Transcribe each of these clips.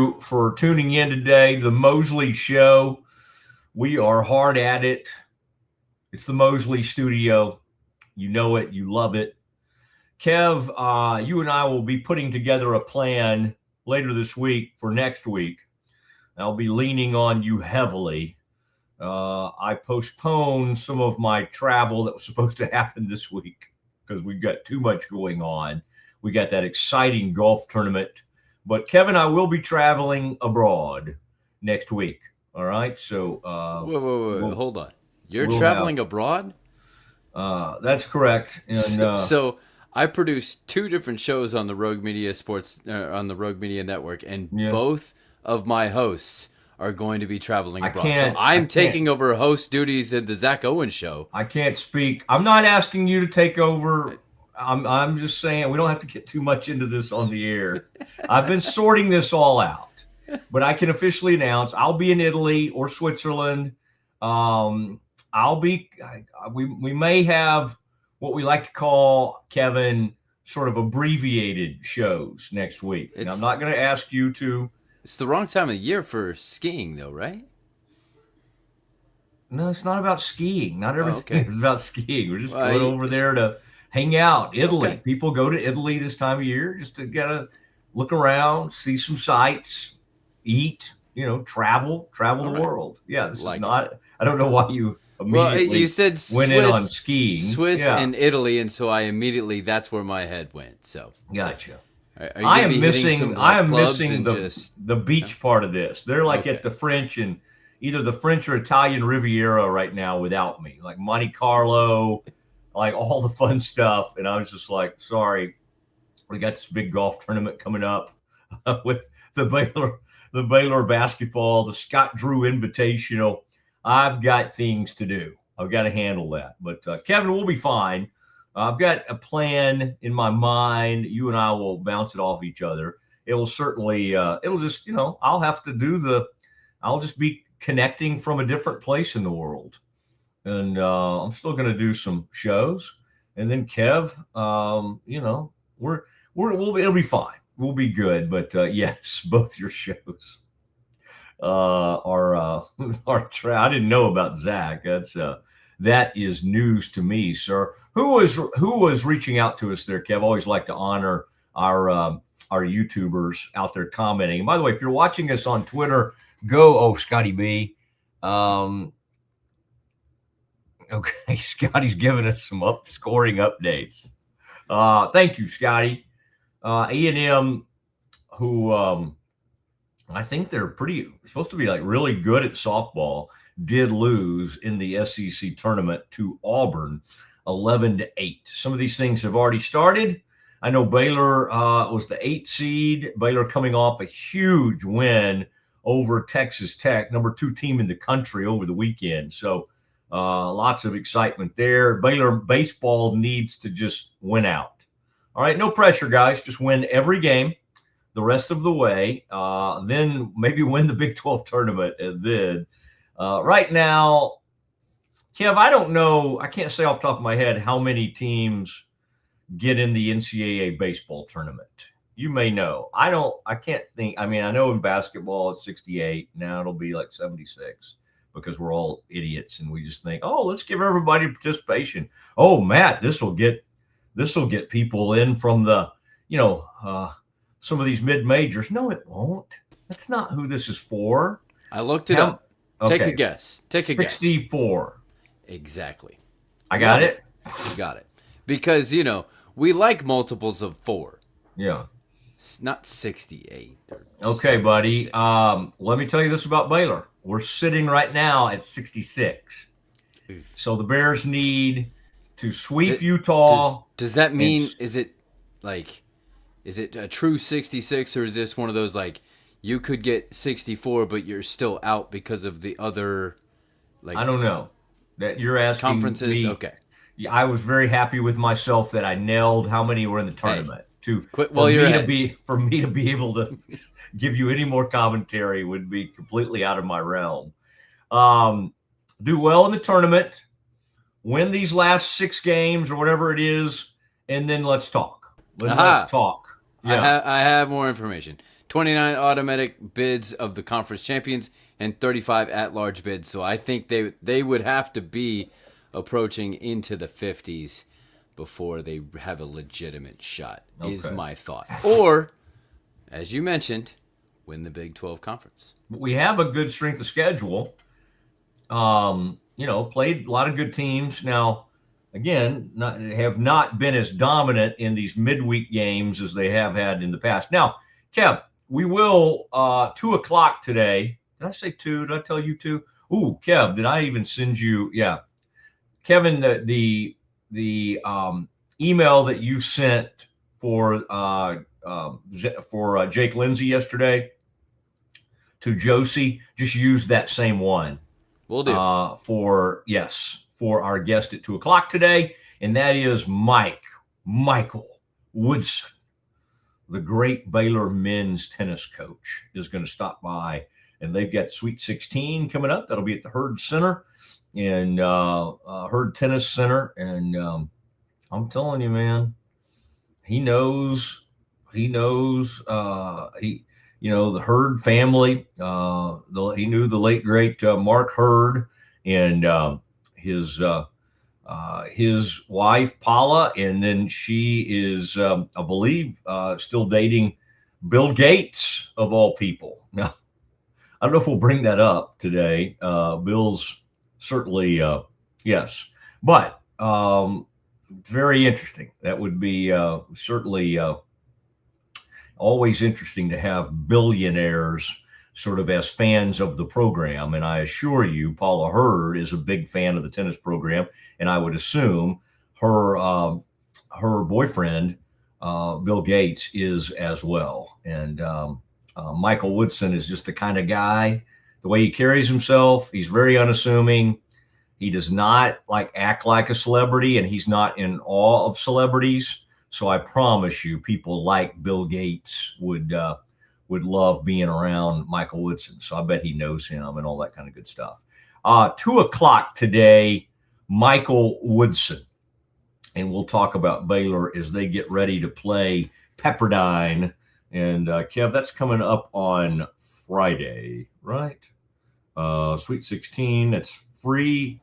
you for tuning in today to the Mosley Show. We are hard at it. It's the Mosley Studio. You know it. You love it. Kev, you and I will be putting together a plan later this week for next week. I'll be leaning on you heavily. I postponed some of my travel that was supposed to happen this week because we've got too much going on. We got that exciting golf tournament. But Kevin, I will be traveling abroad next week. All right. So wait, hold on. You're traveling abroad? That's correct. And so I produced two different shows on the Rogue Media on the Rogue Media Network, and both of my hosts are going to be traveling abroad. So I'm taking over host duties at the Zach Owens Show. I can't speak. I'm not asking you to take over. I'm just saying we don't have to get too much into this on the air. I've been sorting this all out, but I can officially announce I'll be in Italy or Switzerland. We may have what we like to call, Kevin, sort of abbreviated shows next week. And I'm not going to ask you to. It's the wrong time of year for skiing, though, right? No, it's not about skiing. Not everything is about skiing. We're just going over there to hang out. Italy. Okay. People go to Italy this time of year just to get a look around, see some sights, eat, travel the world. Yeah, this is not – I don't know why you immediately you said went in on skiing. Swiss and Italy, and so I immediately – that's where my head went. So gotcha. I am missing the beach part of this. They're like at the French and either the French or Italian Riviera right now without me, like Monte Carlo, like all the fun stuff. And I was just like, sorry, we got this big golf tournament coming up with the Baylor basketball, the Scott Drew Invitational. I've got things to do. I've got to handle that. But Kevin, we'll be fine. I've got a plan in my mind. You and I will bounce it off each other. It will certainly, it'll just, I'll have to I'll just be connecting from a different place in the world. And I'm still going to do some shows. And then Kev, it'll be fine. We'll be good. But yes, both your shows are I didn't know about Zach. That is news to me, sir. Who was reaching out to us there, Kev? I always like to honor our YouTubers out there commenting. And by the way, if you're watching us on Twitter, go Scotty B. Okay, Scotty's giving us some scoring updates. Thank you, Scotty. E&M, who I think they're supposed to be like really good at softball, did lose in the SEC tournament to Auburn 11-8. Some of these things have already started. I know Baylor was the 8th seed. Baylor coming off a huge win over Texas Tech, number 2 team in the country over the weekend. So lots of excitement there. Baylor baseball needs to just win out. All right, no pressure, guys. Just win every game the rest of the way. Then maybe win the Big 12 tournament. And then right now, Kev, I don't know. I can't say off the top of my head how many teams get in the NCAA baseball tournament. You may know. I can't think. I mean, I know in basketball it's 68. Now it'll be like 76 because we're all idiots and we just think, oh, let's give everybody participation. Oh, Matt, this will get people in from the, some of these mid majors. No, it won't. That's not who this is for. I looked it up. Okay. Take a guess. 64. Exactly. I got it. You got it. Because, we like multiples of 4. Yeah. It's not 68. Okay, buddy. Let me tell you this about Baylor. We're sitting right now at 66. So the Bears need to sweep Utah. Does that mean, is it a true 66, or is this one of those like you could get 64 but you're still out because of the other I don't know. That you're asking conferences me. Okay. I was very happy with myself that I nailed how many were in the tournament. For me to be able to give you any more commentary would be completely out of my realm. Do well in the tournament, win these last 6 games or whatever it is, and then let's talk. Let's talk. Yeah. I have more information. 29 automatic bids of the conference champions, and 35 at-large bids. So I think they would have to be approaching into the 50s before they have a legitimate shot, is my thought. Or, as you mentioned, win the Big 12 conference. We have a good strength of schedule. Played a lot of good teams. Now, again, have not been as dominant in these midweek games as they have had in the past. Now, Kev, we will 2:00 today. Did I say 2? Did I tell you 2? Ooh, Kev, did I even send you? Yeah, Kevin, the email that you sent for Jake Lindsay yesterday to Josie, just use that same one. We'll do. For our guest at 2:00 today, and that is Michael Woodson, the great Baylor men's tennis coach, is going to stop by, and they've got Sweet 16 coming up. That'll be at the Herd Center in Herd Tennis Center, and I'm telling you, man, he knows the Hurd family. He knew the late great Mark Hurd and his wife Paula, and then she is, I believe, still dating Bill Gates of all people. Now, I don't know if we'll bring that up today. Bill's certainly yes, but very interesting. That would be certainly. Always interesting to have billionaires sort of as fans of the program. And I assure you, Paula Hurd is a big fan of the tennis program. And I would assume her boyfriend, Bill Gates, is as well. And Michael Woodson is just the kind of guy, the way he carries himself, he's very unassuming. He does not act like a celebrity, and he's not in awe of celebrities. So I promise you, people like Bill Gates would love being around Michael Woodson. So I bet he knows him and all that kind of good stuff. 2:00 today, Michael Woodson. And we'll talk about Baylor as they get ready to play Pepperdine. And Kev, that's coming up on Friday, right? Sweet 16, that's free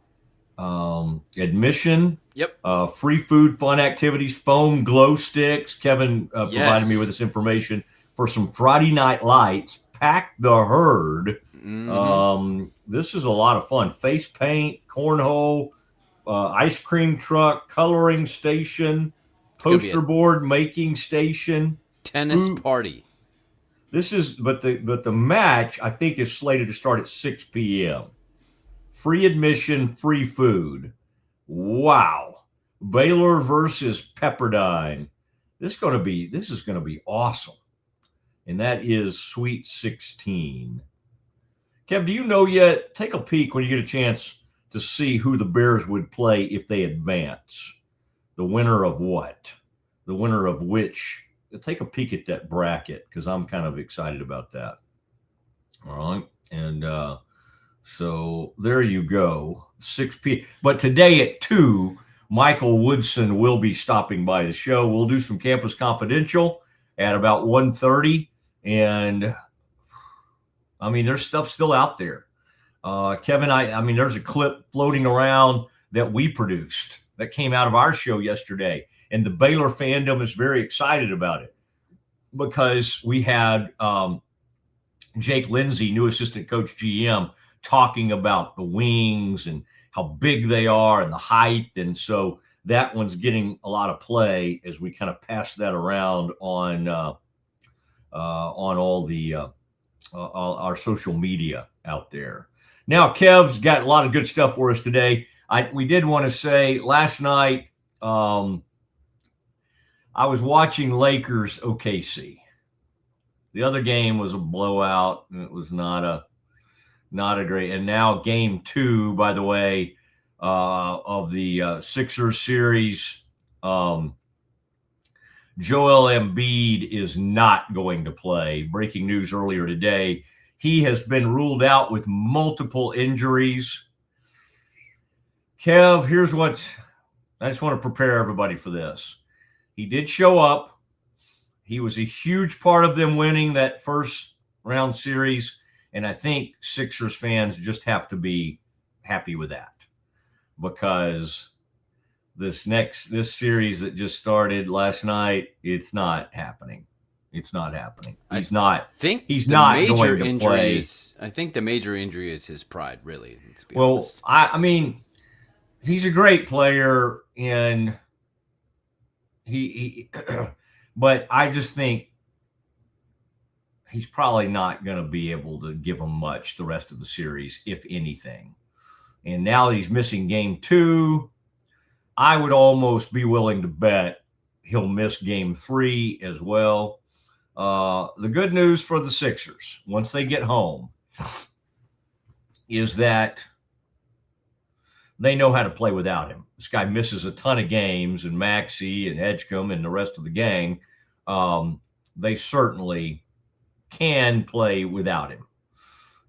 admission. Yep. Free food, fun activities, foam glow sticks. Kevin provided me with this information for some Friday night lights. Pack the Herd. Mm-hmm. This is a lot of fun. Face paint, cornhole, ice cream truck, coloring station, poster board making station, tennis party. This is, but the match I think is slated to start at 6 p.m. Free admission, free food. Wow. Baylor versus Pepperdine. This is going to be awesome. And that is Sweet 16. Kev, do you know yet? Take a peek when you get a chance to see who the Bears would play if they advance. The winner of what? The winner of which? Take a peek at that bracket, because I'm kind of excited about that. All right. And so there you go. 6 p.m. But today at 2, Michael Woodson will be stopping by the show. We'll do some Campus Confidential at about 1:30. And I mean, there's stuff still out there. Kevin, I mean, there's a clip floating around that we produced that came out of our show yesterday. And the Baylor fandom is very excited about it because we had Jake Lindsay, new assistant coach GM, talking about the wings and how big they are and the height. And so that one's getting a lot of play as we kind of pass that around on all the our social media out there. Now, Kev's got a lot of good stuff for us today. We did want to say last night I was watching Lakers OKC. The other game was a blowout, and it was not a great. And now game 2, by the way, of the Sixers series, Joel Embiid is not going to play. Breaking news earlier today. He has been ruled out with multiple injuries. Kev, here's what I just want to prepare everybody for this. He did show up. he was a huge part of them winning that first round series. And I think Sixers fans just have to be happy with that, because this series that just started last night, it's not happening. He's not going to play. I think the major injury is his pride, really. Let's be well, honest. I mean, he's a great player, and he but I just think he's probably not going to be able to give him much the rest of the series, if anything. And now that he's missing game 2, I would almost be willing to bet he'll miss game 3 as well. The good news for the Sixers, once they get home, is that they know how to play without him. This guy misses a ton of games, and Maxey and Edgecombe and the rest of the gang, they certainly can play without him.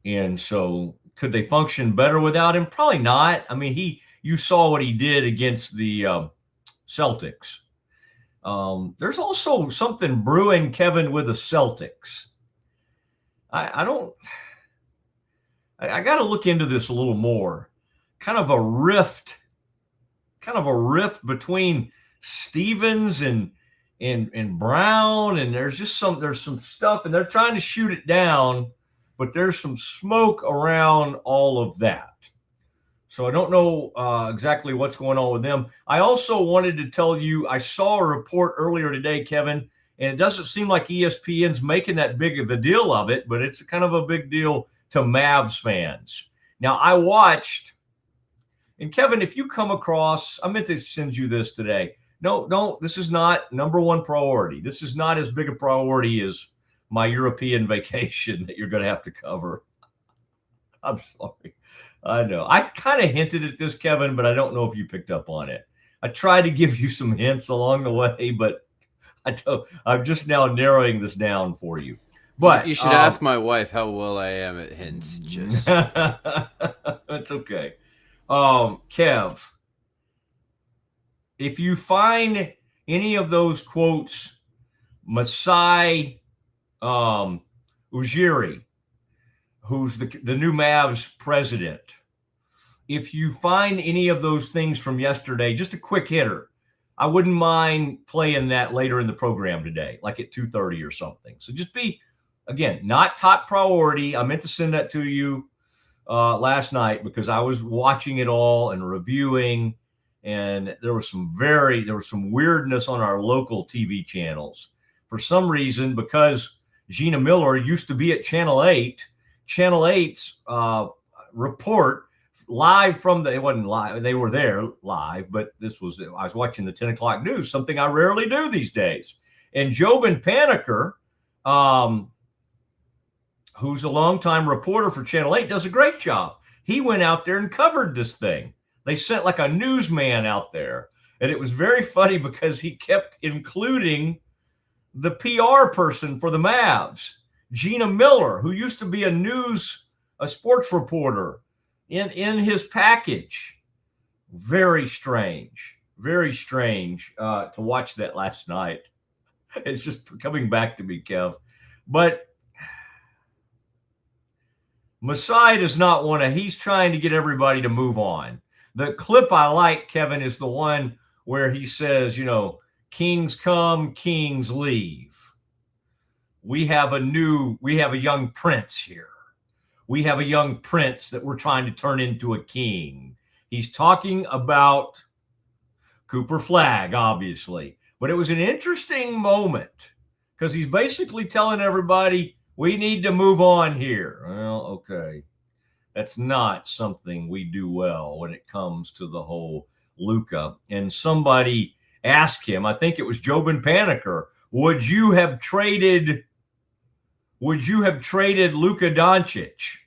And so could they function better without him? Probably not. I mean, you saw what he did against the Celtics. There's also something brewing, Kevin, with the Celtics. I got to look into this a little more. Kind of a rift between Stevens and Brown, and there's some stuff, and they're trying to shoot it down, but there's some smoke around all of that. So I don't know exactly what's going on with them. I also wanted to tell you, I saw a report earlier today, Kevin, and it doesn't seem like ESPN's making that big of a deal of it, but it's kind of a big deal to Mavs fans. Now, I watched, and Kevin, if you come across, I meant to send you this today. No, this is not number one priority. This is not as big a priority as my European vacation that you're going to have to cover. I'm sorry. I know. I kind of hinted at this, Kevin, but I don't know if you picked up on it. I tried to give you some hints along the way, but I'm just now narrowing this down for you. But you should ask my wife how well I am at hints. Just that's okay. Kev, if you find any of those quotes, Masai Ujiri, who's the new Mavs president, if you find any of those things from yesterday, just a quick hitter, I wouldn't mind playing that later in the program today, like at 2:30 or something. So just be, again, not top priority. I meant to send that to you last night because I was watching it all and reviewing, and there was some weirdness on our local TV channels. For some reason, because Gina Miller used to be at Channel 8, Channel 8's report live from it wasn't live, they were there live, but I was watching the 10 o'clock news, something I rarely do these days. And Jobin Paniker, who's a longtime reporter for Channel 8, does a great job. He went out there and covered this thing. They sent like a newsman out there. And it was very funny because he kept including the PR person for the Mavs, Gina Miller, who used to be a sports reporter, in his package. Very strange to watch that last night. It's just coming back to me, Kev. But Masai does not want to. He's trying to get everybody to move on. The clip I like, Kevin, is the one where he says, kings come, kings leave. We have a young prince here. We have a young prince that we're trying to turn into a king. He's talking about Cooper Flagg, obviously. But it was an interesting moment because he's basically telling everybody, we need to move on here. Well, okay. That's not something we do well when it comes to the whole Luka. And somebody asked him, I think it was Jobin Paniker, would you have traded Luka Doncic?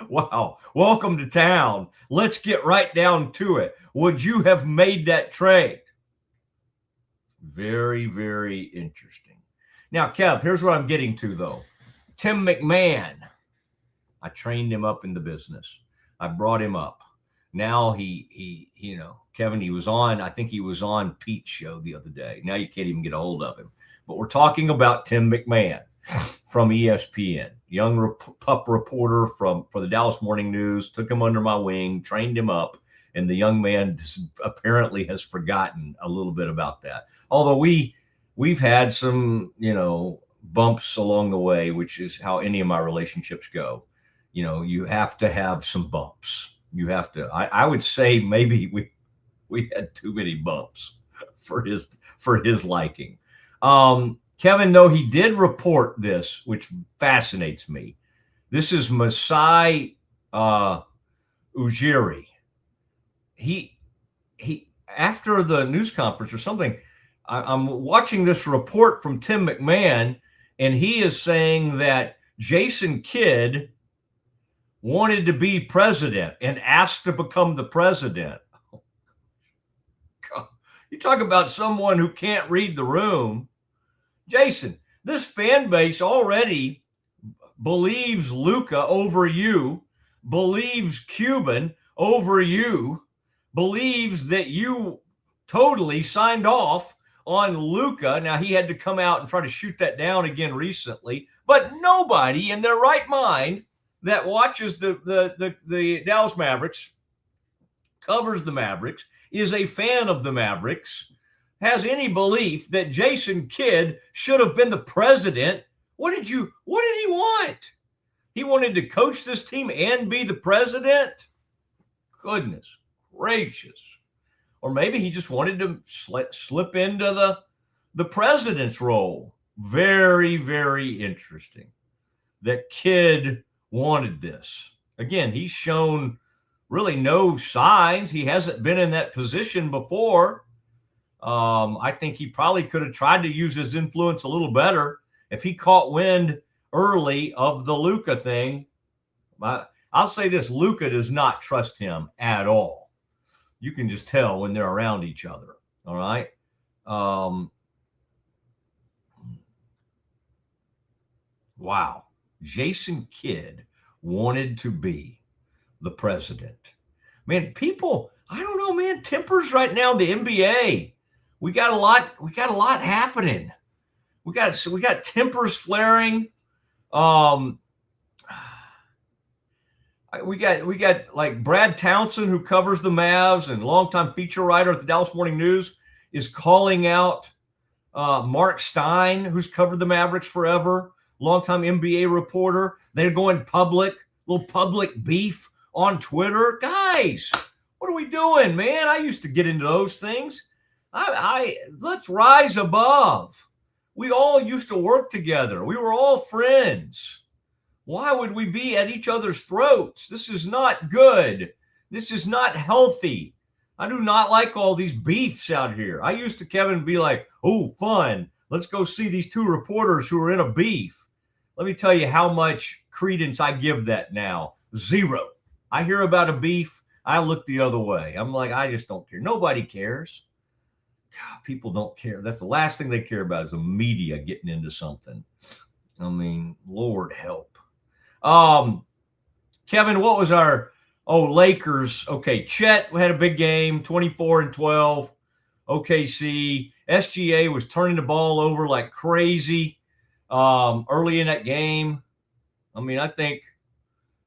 Wow. Welcome to town. Let's get right down to it. Would you have made that trade? Very, very interesting. Now, Kev, here's what I'm getting to, though. Tim McMahon, I trained him up in the business. I brought him up. Now he Kevin, I think he was on Pete's show the other day. Now you can't even get a hold of him. But we're talking about Tim McMahon from ESPN, young pup reporter for the Dallas Morning News, took him under my wing, trained him up, and the young man apparently has forgotten a little bit about that. Although we've had some, bumps along the way, which is how any of my relationships go. You have to have some bumps. You have to. I would say maybe we had too many bumps for his liking. Kevin, though, he did report this, which fascinates me. This is Masai Ujiri. He after the news conference or something, I'm watching this report from Tim McMahon, and he is saying that Jason Kidd wanted to be president and asked to become the president. You talk about someone who can't read the room. Jason, this fan base already believes Luka over you, believes Cuban over you, believes that you totally signed off on Luka. Now, he had to come out and try to shoot that down again recently, but nobody in their right mind that watches the Dallas Mavericks, covers the Mavericks, is a fan of the Mavericks, has any belief that Jason Kidd should have been the president. What did he want? He wanted to coach this team and be the president? Goodness gracious. Or maybe he just wanted to slip into the president's role. Very, very interesting that Kidd wanted this. Again, he's shown really no signs. He hasn't been in that position before. I think he probably could have tried to use his influence a little better if he caught wind early of the Luka thing. I'll say this, Luka does not trust him at all. You can just tell when they're around each other. All right. Wow. Jason Kidd wanted to be the president. Man, people, I don't know, man, tempers right now in the NBA. We got a lot happening. We got tempers flaring. We got like Brad Townsend, who covers the Mavs and longtime feature writer at the Dallas Morning News, is calling out Mark Stein, who's covered the Mavericks forever, longtime NBA reporter. They're going public, little public beef on Twitter. Guys, what are we doing, man? I used to get into those things. Let's rise above. We all used to work together. We were all friends. Why would we be at each other's throats? This is not good. This is not healthy. I do not like all these beefs out here. I used to, Kevin, be like, oh, fun. Let's go see these two reporters who are in a beef. Let me tell you how much credence I give that now. Zero. I hear about a beef, I look the other way. I'm like, I just don't care. Nobody cares. God, people don't care. That's the last thing they care about is the media getting into something. I mean, Lord help. Kevin, what was Lakers? Okay, Chet had a big game, 24-12. OKC, SGA was turning the ball over like crazy early in that game. I mean, I think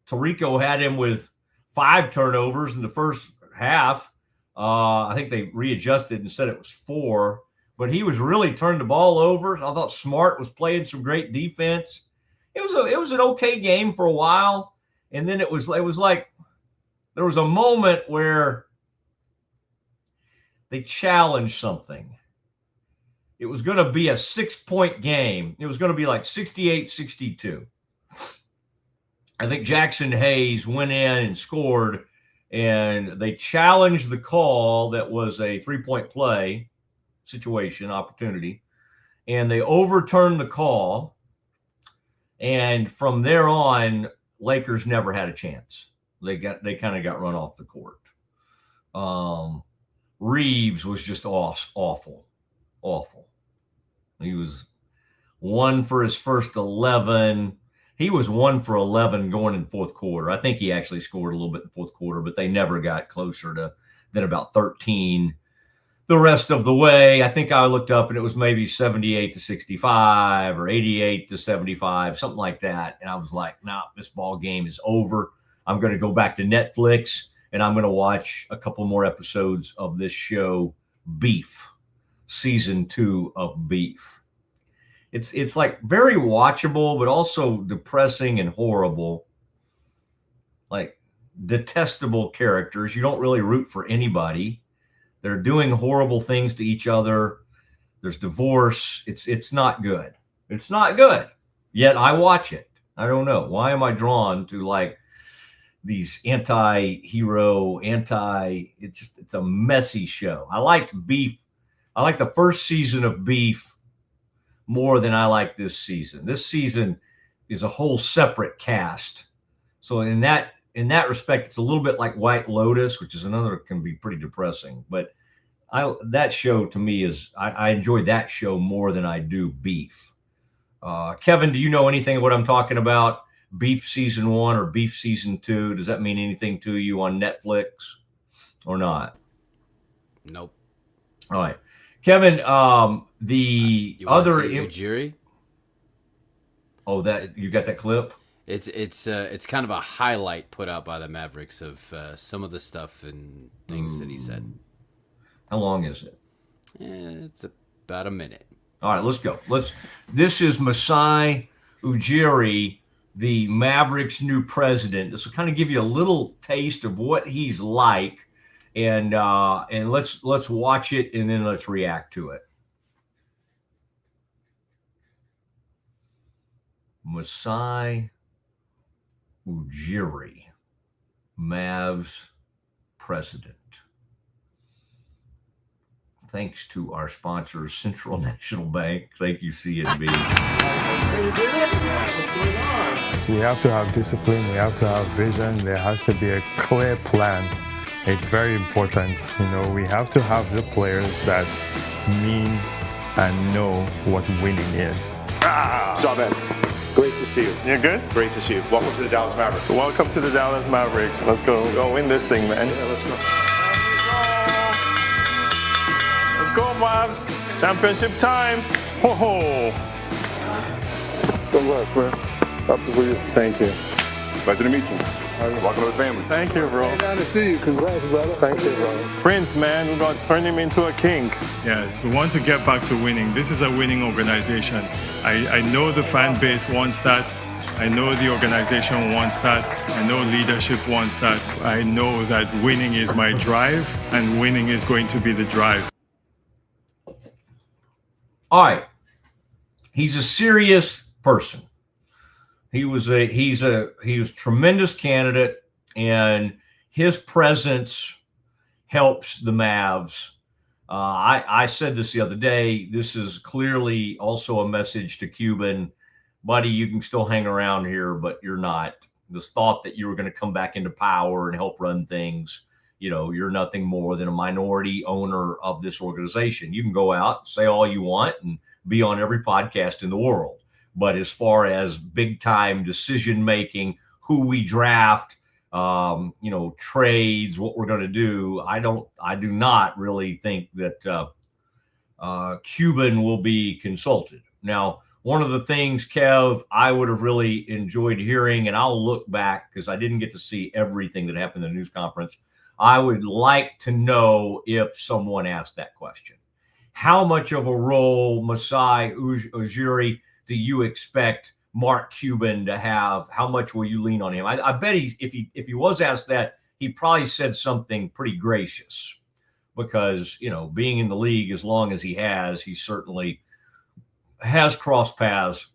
Tarico had him with 5 turnovers in the first half. I think they readjusted and said it was 4, but he was really turning the ball over. I thought Smart was playing some great defense. It was an okay game for a while, and then it was like there was a moment where they challenged something. It was going to be a 6-point game. It was going to be like 68-62. I think Jackson Hayes went in and scored, and they challenged the call that was a 3-point play situation, opportunity, and they overturned the call. And from there on, Lakers never had a chance. They kind of got run off the court. Reeves was just awful. He was 1 for his first 11. he was 1 for 11 going in fourth quarter. I think he actually scored a little bit in fourth quarter, but they never got closer than about 13 the rest of the way. I think I looked up and it was maybe 78-65 or 88-75, something like that. And I was like, nah, this ball game is over. I'm going to go back to Netflix and I'm going to watch a couple more episodes of this show, Beef, season 2 of Beef. It's like very watchable, but also depressing and horrible. Like detestable characters. You don't really root for anybody. They're doing horrible things to each other. There's divorce. It's not good. It's not good. Yet I watch it. I don't know. Why am I drawn to like these anti-hero, it's a messy show. I liked Beef. I like the first season of Beef more than I like this season. This season is a whole separate cast. So in that respect, it's a little bit like White Lotus, which is another can be pretty depressing. But that show to me is I enjoy that show more than I do Beef. Kevin, do you know anything of what I'm talking about? Beef season 1 or Beef season 2? Does that mean anything to you on Netflix or not? Nope. All right. Kevin, the other Ujiri? Oh, that you got that clip? It's kind of a highlight put out by the Mavericks of some of the stuff and things that he said. How long is it? It's about a minute. All right, let's go. This is Masai Ujiri, the Mavericks' new president. This will kind of give you a little taste of what he's like, and let's watch it and then let's react to it. Masai Ujiri, Mavs president. Thanks to our sponsors, Central National Bank. Thank you, CNB. So we have to have discipline. We have to have vision. There has to be a clear plan. It's very important. We have to have the players that mean and know what winning is. Shoppe, great to see you. You're good? Great to see you. Welcome to the Dallas Mavericks. Welcome to the Dallas Mavericks. Let's go. Go win this thing, man. Yeah, let's go. Let's go, Mavs. Championship time. Ho-ho. Congrats, man. Happy for you. Thank you. Pleasure to meet you. Welcome to the family. Thank you, bro. Glad to see you. Congrats, brother. Thank you, bro. Prince, man, we're going to turn him into a king. Yes, we want to get back to winning. This is a winning organization. I know the fan base wants that. I know the organization wants that. I know leadership wants that. I know that winning is my drive, and winning is going to be the drive. All right. He's a serious person. He's a tremendous candidate, and his presence helps the Mavs. I said this the other day. This is clearly also a message to Cuban, buddy. You can still hang around here, but you're not. This thought that you were going to come back into power and help run things, you're nothing more than a minority owner of this organization. You can go out, say all you want, and be on every podcast in the world. But as far as big time decision making, who we draft, trades, what we're going to do, I do not really think that Cuban will be consulted. Now, one of the things, Kev, I would have really enjoyed hearing, and I'll look back because I didn't get to see everything that happened in the news conference. I would like to know if someone asked that question. How much of a role, Masai Ujiri, do you expect Mark Cuban to have? How much will you lean on him? I bet if he was asked that, he probably said something pretty gracious because, being in the league as long as he certainly has crossed paths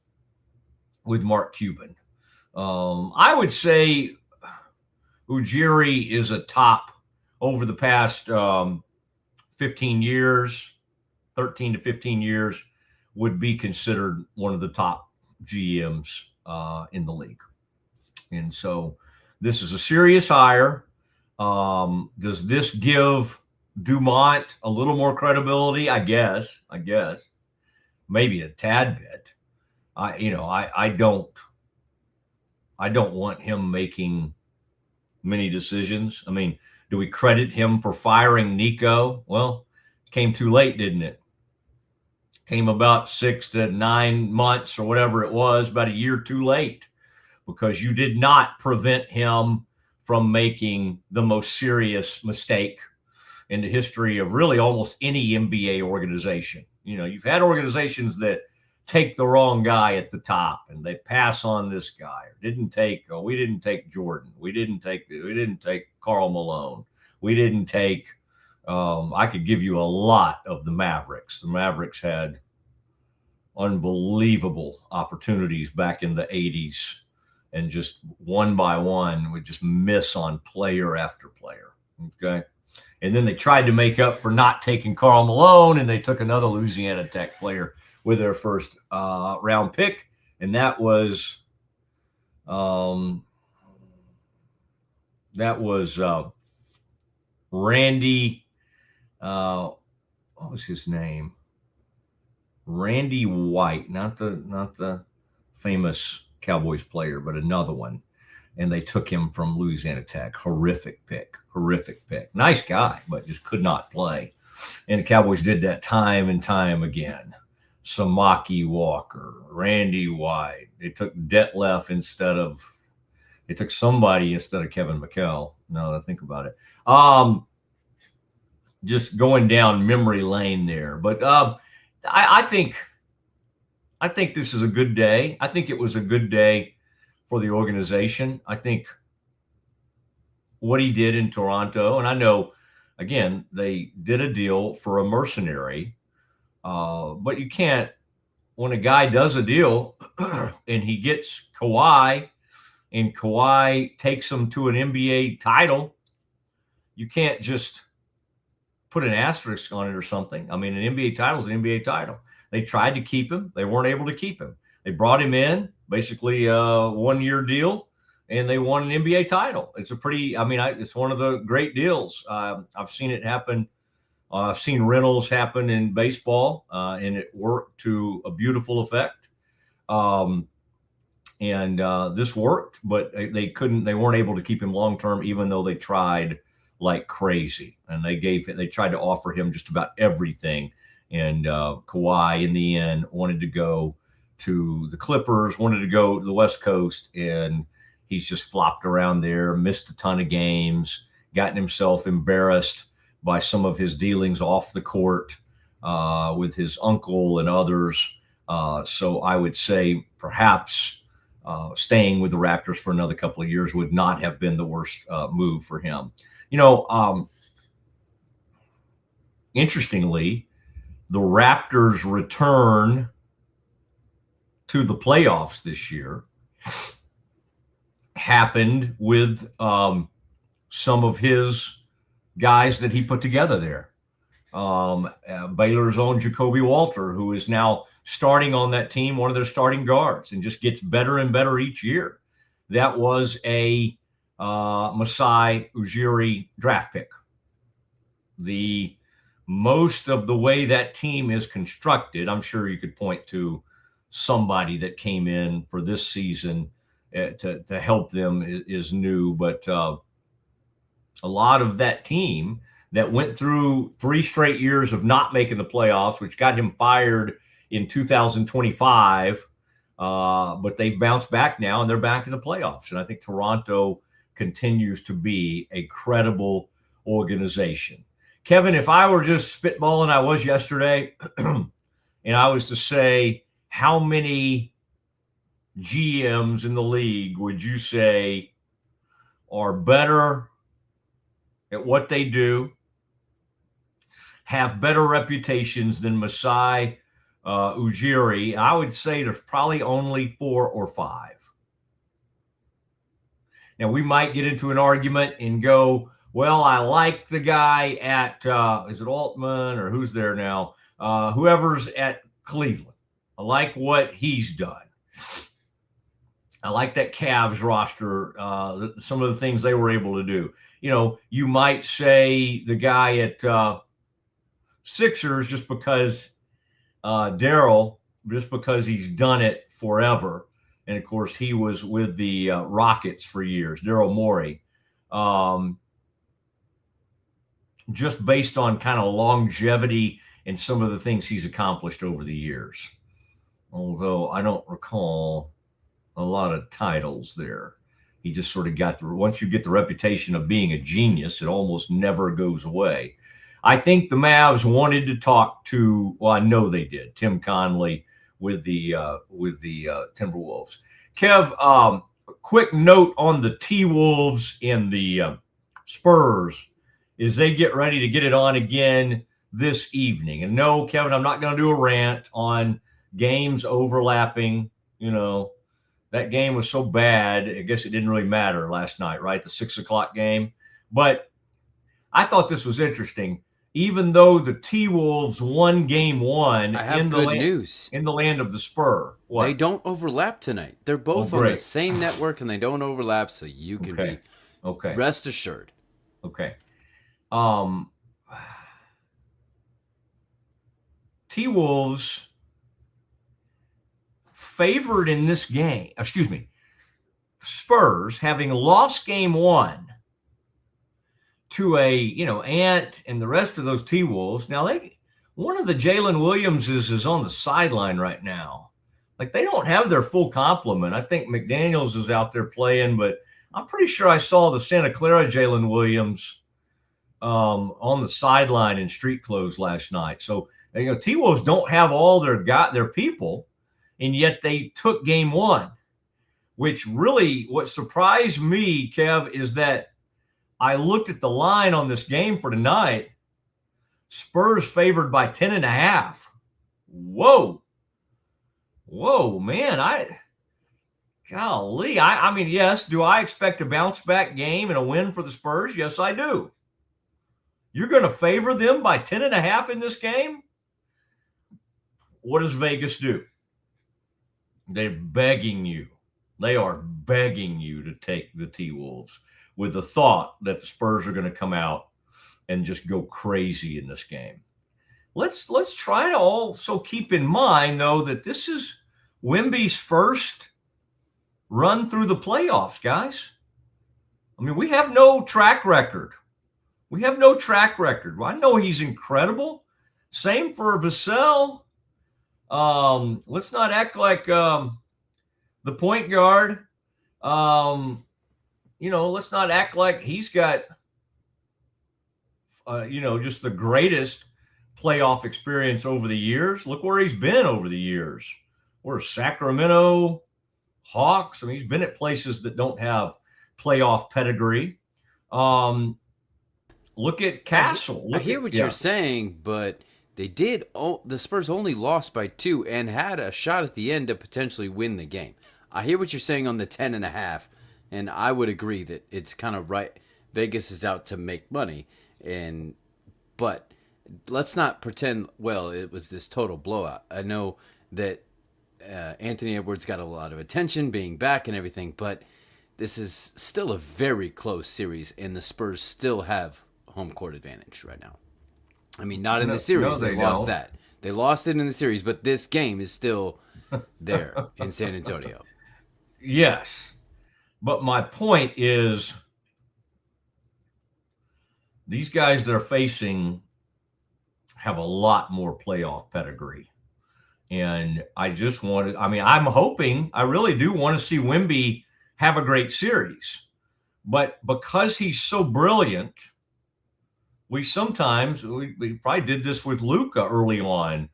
with Mark Cuban. I would say Ujiri is a top over the past 13 to 15 years, would be considered one of the top GMs in the league. And so this is a serious hire. Does this give Dumont a little more credibility? I guess maybe a tad bit. I don't I don't want him making many decisions. I mean, do we credit him for firing Nico? Well, it came too late, didn't it? Came about 6 to 9 months or whatever it was, about a year too late, because you did not prevent him from making the most serious mistake in the history of really almost any NBA organization. You know, you've had organizations that take the wrong guy at the top and they pass on this guy. We didn't take Jordan. We didn't take Karl Malone. We didn't take I could give you a lot of the Mavericks. The Mavericks had unbelievable opportunities back in the 80s, and just one by one would just miss on player after player. Okay. And then they tried to make up for not taking Karl Malone, and they took another Louisiana Tech player with their first round pick. And that was Randy, what was his name? Randy White, not the famous Cowboys player, but another one. And they took him from Louisiana Tech. Horrific pick. Nice guy, but just could not play. And the Cowboys did that time and time again. Samaki Walker, Randy White. They took Detlef they took somebody instead of Kevin McHale. Now that I think about it. Just going down memory lane there. But I think this is a good day. I think it was a good day for the organization. I think what he did in Toronto, and I know, again, they did a deal for a mercenary, but you can't, when a guy does a deal and he gets Kawhi and Kawhi takes him to an NBA title, you can't just put an asterisk on it or something. I mean, an NBA title is an NBA title. They tried to keep him. They weren't able to keep him. They brought him in, basically a 1-year deal, and they won an NBA title. It's it's one of the great deals. I've seen it happen. I've seen rentals happen in baseball, and it worked to a beautiful effect. This worked, but they weren't able to keep him long-term, even though they tried like crazy. And they tried to offer him just about everything. And Kawhi, in the end, wanted to go to the Clippers, wanted to go to the West Coast, and he's just flopped around there, missed a ton of games, gotten himself embarrassed by some of his dealings off the court with his uncle and others. So I would say perhaps staying with the Raptors for another couple of years would not have been the worst move for him. You know, interestingly, the Raptors' return to the playoffs this year happened with some of his guys that he put together there. Baylor's own Jacoby Walter, who is now starting on that team, one of their starting guards, and just gets better and better each year. That was a Masai Ujiri draft pick. The most of the way that team is constructed, I'm sure you could point to somebody that came in for this season to help them is new, but a lot of that team that went through 3 straight years of not making the playoffs, which got him fired in 2025, but they've bounced back now and they're back in the playoffs. And I think Toronto continues to be a credible organization. Kevin, if I were just spitballing, I was yesterday, and I was to say, how many GMs in the league would you say are better at what they do, have better reputations than Masai Ujiri? I would say there's probably only 4 or 5. Now, we might get into an argument and go, well, I like the guy at, is it Altman or who's there now? Whoever's at Cleveland. I like what he's done. I like that Cavs roster, some of the things they were able to do. You know, you might say the guy at Sixers just because Daryl, just because he's done it forever. And of course, he was with the Rockets for years, Daryl Morey. Just based on kind of longevity and some of the things he's accomplished over the years. Although I don't recall a lot of titles there. He just sort of got once you get the reputation of being a genius, it almost never goes away. I think the Mavs wanted to talk to, well, I know they did, Tim Conley with the Timberwolves. Kev, a quick note on the T-Wolves and the Spurs is they get ready to get it on again this evening. And no, Kevin, I'm not going to do a rant on games overlapping. You know, that game was so bad, I guess it didn't really matter last night, right? The 6 o'clock game. But I thought this was interesting. Even though the T-Wolves won game one, I have good news. In the land of the Spur. What? They don't overlap tonight. They're both on the same network, and they don't overlap, so you can be rest assured. Okay. T-Wolves favored in this game. Spurs having lost game one to Ant and the rest of those T-Wolves. Now one of the Jalen Williamses is on the sideline right now. Like, they don't have their full complement. I think McDaniels is out there playing, but I'm pretty sure I saw the Santa Clara Jalen Williams on the sideline in street clothes last night. So, T-Wolves don't have all their people, and yet they took game one, which really, what surprised me, Kev, is that I looked at the line on this game for tonight. Spurs favored by 10.5. Whoa, man. Golly. I mean, yes, do I expect a bounce back game and a win for the Spurs? Yes, I do. You're going to favor them by 10.5 in this game? What does Vegas do? They're begging you. They are begging you to take the T-Wolves with the thought that the Spurs are going to come out and just go crazy in this game. Let's try to also keep in mind, though, that this is Wemby's first run through the playoffs, guys. I mean, we have no track record. I know he's incredible. Same for Vassell. Let's not act like the point guard. Let's not act like he's got, just the greatest playoff experience over the years. Look where he's been over the years. We're Sacramento, Hawks. I mean, he's been at places that don't have playoff pedigree. Look at Castle. I hear what you're saying, but they did. The Spurs only lost by 2 and had a shot at the end to potentially win the game. I hear what you're saying on the 10.5, and I would agree that it's kind of right. Vegas is out to make money, but let's not pretend, it was this total blowout. I know that Anthony Edwards got a lot of attention being back and everything, but this is still a very close series, and the Spurs still have home court advantage right now. I mean, not in the series. They lost that. They lost it in the series, but this game is still there in San Antonio. Yes. But my point is, these guys they're facing have a lot more playoff pedigree. And I really do want to see Wemby have a great series. But because he's so brilliant, we probably did this with Luka early on.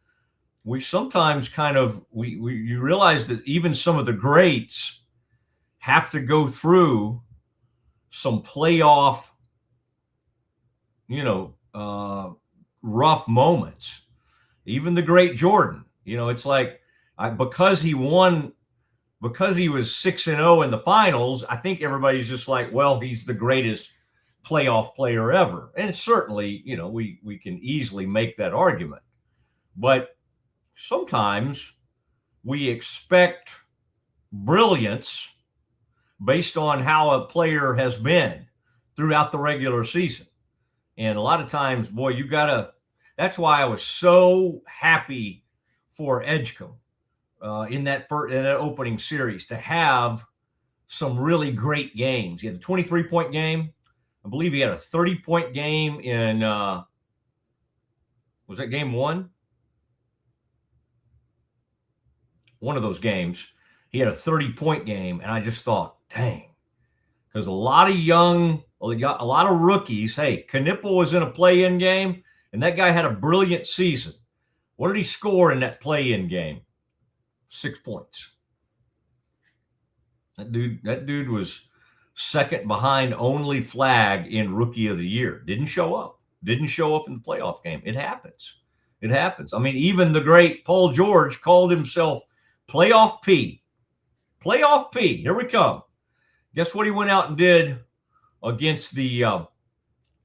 We sometimes you realize that even some of the greats have to go through some playoff, rough moments. Even the great Jordan, it's like because he was 6-0 in the finals, I think everybody's just like, well, he's the greatest playoff player ever. And certainly, we can easily make that argument. But sometimes we expect brilliance based on how a player has been throughout the regular season. And a lot of times, that's why I was so happy for Edgecombe in that opening series to have some really great games. He had a 23-point game. I believe he had a 30-point game in was that game one? One of those games. He had a 30-point game, and I just thought, dang, because a lot of rookies. Hey, Knipple was in a play-in game, and that guy had a brilliant season. What did he score in that play-in game? 6 points. That dude was second behind only Flag in Rookie of the Year. Didn't show up in the playoff game. It happens. I mean, even the great Paul George called himself Playoff P. Playoff P. Here we come. Guess what he went out and did against the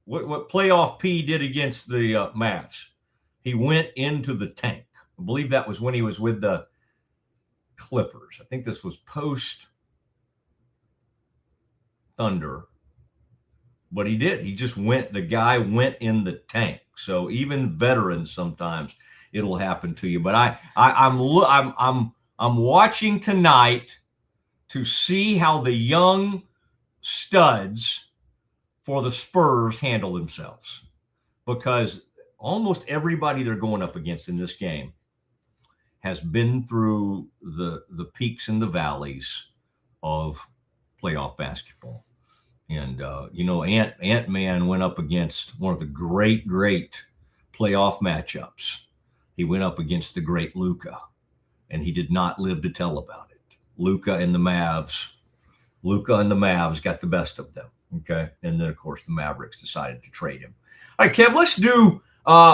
what Playoff P did against the Mavs? He went into the tank. I believe that was when he was with the Clippers. I think this was post Thunder. But he did. He just went. The guy went in the tank. So even veterans, sometimes it'll happen to you. But I'm watching tonight to see how the young studs for the Spurs handle themselves, because almost everybody they're going up against in this game has been through the peaks and the valleys of playoff basketball. And, Ant-Man went up against one of the great playoff matchups. He went up against the great Luka, and he did not live to tell about it. Luka and the Mavs got the best of them, okay? And then, of course, the Mavericks decided to trade him. All right, Kev, let's do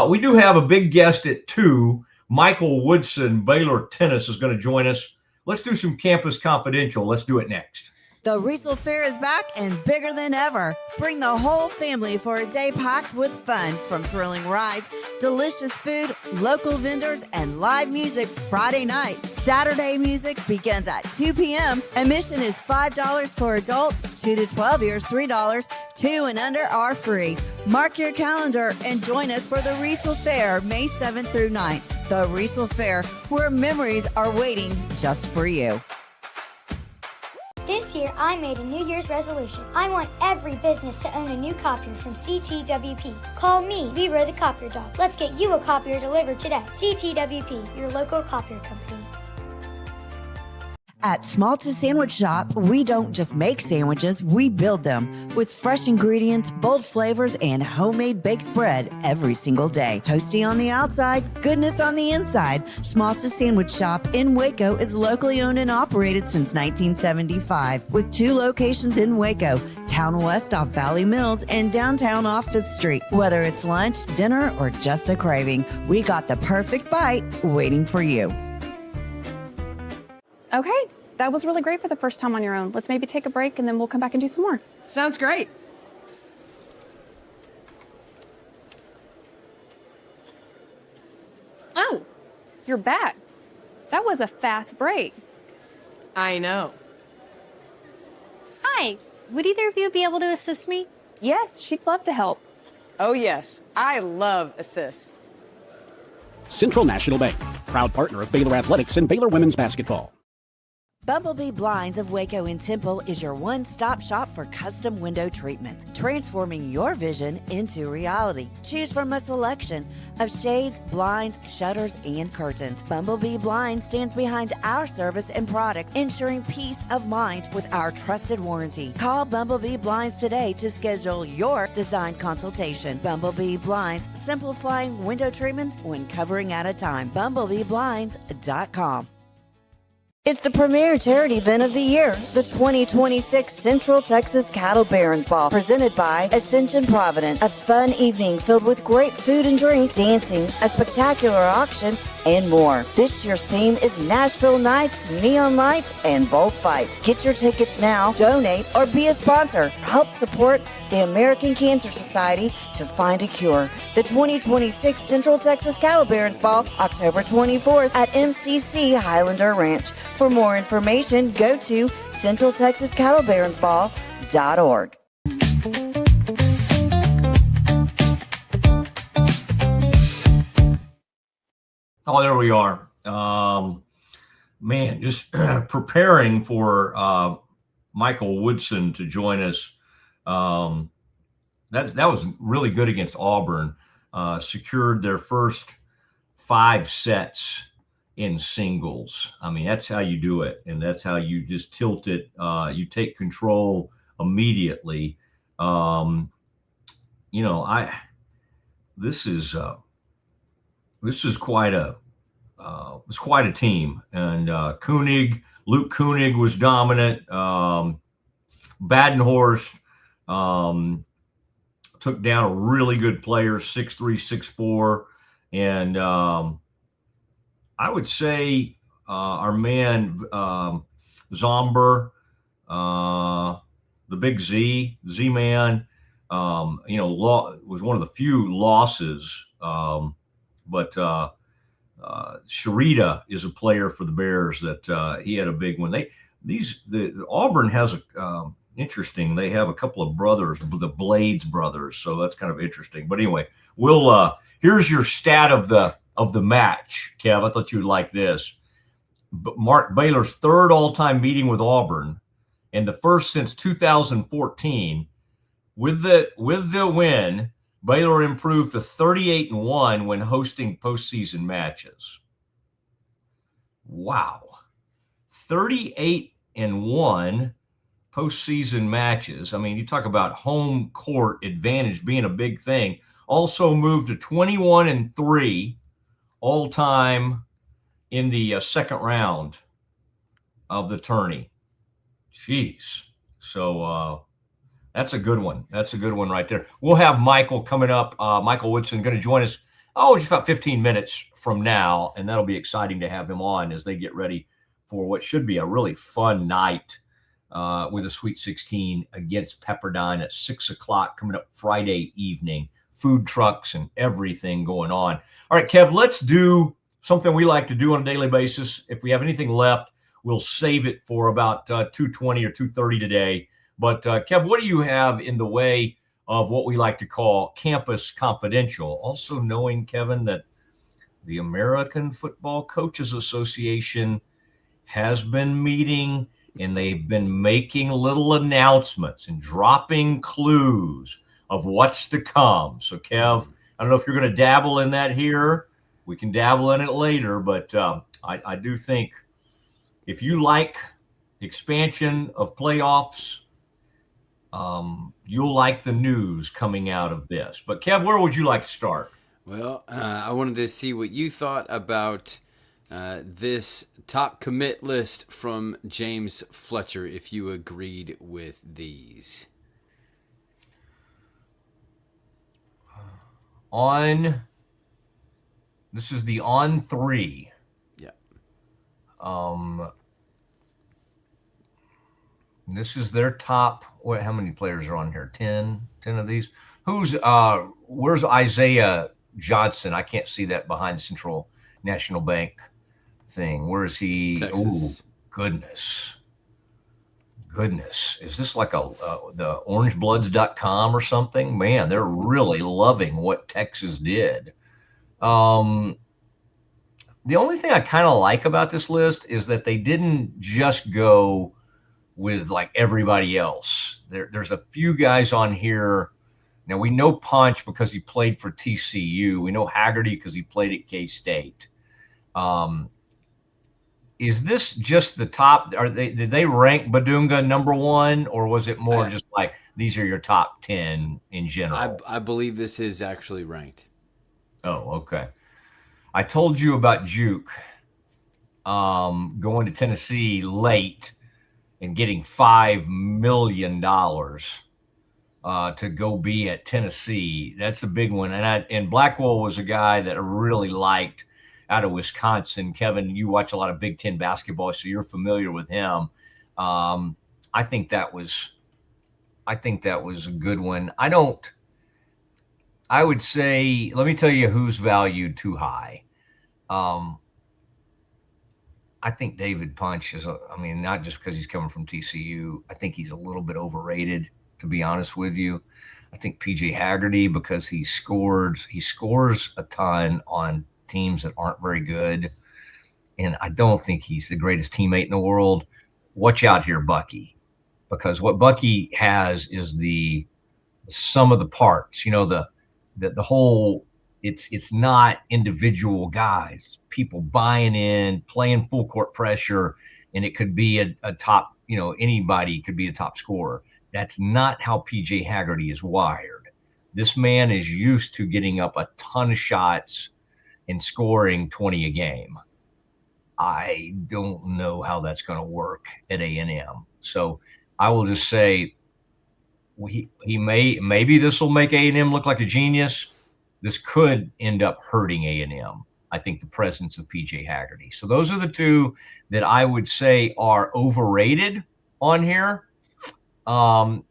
we do have a big guest at 2. Michael Woodson, Baylor Tennis, is going to join us. Let's do some Campus Confidential. Let's do it next. The Riesel Fair is back and bigger than ever. Bring the whole family for a day packed with fun, from thrilling rides, delicious food, local vendors, and live music Friday night. Saturday music begins at 2 p.m. Admission is $5 for adults, 2 to 12 years, $3. 2 and under are free. Mark your calendar and join us for the Riesel Fair, May 7th through 9th. The Riesel Fair, where memories are waiting just for you. This year, I made a New Year's resolution. I want every business to own a new copier from CTWP. Call me, Leroy the Copier Dog. Let's get you a copier delivered today. CTWP, your local copier company. At Schmaltz Sandwich Shop, we don't just make sandwiches, we build them with fresh ingredients, bold flavors, and homemade baked bread every single day. Toasty on the outside, goodness on the inside. Schmaltz Sandwich Shop in Waco is locally owned and operated since 1975, with 2 locations in Waco, Town West off Valley Mills and downtown off 5th Street. Whether it's lunch, dinner, or just a craving, we got the perfect bite waiting for you. Okay, that was really great for the first time on your own. Let's maybe take a break and then we'll come back and do some more. Sounds great. Oh, you're back. That was a fast break. I know. Hi, would either of you be able to assist me? Yes, she'd love to help. Oh, yes. I love assists. Central National Bank, proud partner of Baylor Athletics and Baylor Women's Basketball. Bumblebee Blinds of Waco and Temple is your one-stop shop for custom window treatment, transforming your vision into reality. Choose from a selection of shades, blinds, shutters, and curtains. Bumblebee Blinds stands behind our service and products, ensuring peace of mind with our trusted warranty. Call Bumblebee Blinds today to schedule your design consultation. Bumblebee Blinds, simplifying window treatments one covering at a time. BumblebeeBlinds.com. It's the premier charity event of the year, the 2026 Central Texas Cattle Barons Ball, presented by Ascension Providence. A fun evening filled with great food and drink, dancing, a spectacular auction, and more. This year's theme is Nashville Nights, Neon Lights, and Bullfights. Get your tickets now, donate, or be a sponsor. Help support the American Cancer Society to find a cure. The 2026 Central Texas Cattle Barons Ball, October 24th at MCC Highlander Ranch. For more information, go to centraltexascattlebaronsball.org. Oh, there we are. man, just preparing for Michael Woodson to join us. That was really good against Auburn. Secured their first 5 sets in singles. I mean, that's how you do it, and that's how you just tilt it. You take control immediately. This is quite a it's quite a team, and Luke Koenig was dominant. Badenhorst took down a really good player, 6'3", 6'4", and I would say our man Zomber, the big Z-Man, was one of the few losses, but Sharita is a player for the Bears that he had a big one. The Auburn has interesting. They have a couple of brothers, the Blades brothers, so that's kind of interesting. But anyway, here's your stat of the match, Kev. I thought you would like this. But Mark Baylor's 3rd all-time meeting with Auburn, and the first since 2014. With the win, Baylor improved to 38-1 when hosting postseason matches. Wow. 38-1 postseason matches. I mean, you talk about home court advantage being a big thing. Also moved to 21-3 all time in the second round of the tourney. Jeez. So that's a good one. That's a good one right there. We'll have Michael coming up. Michael Woodson going to join us, just about 15 minutes from now, and that'll be exciting to have him on as they get ready for what should be a really fun night with a Sweet 16 against Pepperdine at 6 o'clock coming up Friday evening. Food trucks and everything going on. All right, Kev, let's do something we like to do on a daily basis. If we have anything left, we'll save it for about 2:20 or 2:30 today. But Kev, what do you have in the way of what we like to call Campus Confidential? Also knowing, Kevin, that the American Football Coaches Association has been meeting, and they've been making little announcements and dropping clues of what's to come. So, Kev, I don't know if you're going to dabble in that here. We can dabble in it later, but I do think if you like expansion of playoffs, you'll like the news coming out of this. But, Kev, where would you like to start? Well, I wanted to see what you thought about this top commit list from James Fletcher, if you agreed with these. This is the on 3. Yeah. This is their top. How many players are on here? 10 of these. Where's Isaiah Johnson? I can't see that behind Central National Bank thing. Where is he? Texas. Oh, goodness. Is this like the orangebloods.com or something? Man, they're really loving what Texas did. The only thing I kind of like about this list is that they didn't just go with like everybody else. There's a few guys on here. Now we know Punch because he played for TCU. We know Haggerty because he played at K-State. Is this just the top? Did they rank Badunga number 1, or was it more just like these are your top 10 in general? I believe this is actually ranked. Oh, okay. I told you about Juke going to Tennessee late and getting $5 million to go be at Tennessee. That's a big one. And Blackwell was a guy that I really liked out of Wisconsin. Kevin, you watch a lot of Big Ten basketball, so you're familiar with him. I think that was a good one. I would say, let me tell you who's valued too high. I think David Punch is, not just because he's coming from TCU. I think he's a little bit overrated, to be honest with you. I think PJ Haggerty, because he scores a ton on teams that aren't very good. and I don't think he's the greatest teammate in the world. Watch out here, Bucky, because what Bucky has is the sum of the parts. You know, the whole. It's not individual guys, people buying in, playing full court pressure, and it could be a top. You know, anybody could be a top scorer. That's not how PJ Haggerty is wired. This man is used to getting up a ton of shots and scoring 20 a game. I don't know how that's going to work at A&M. So I will just say maybe this will make A&M look like a genius. This could end up hurting A&M. I think the presence of PJ Haggerty. So those are the two that I would say are overrated on here. I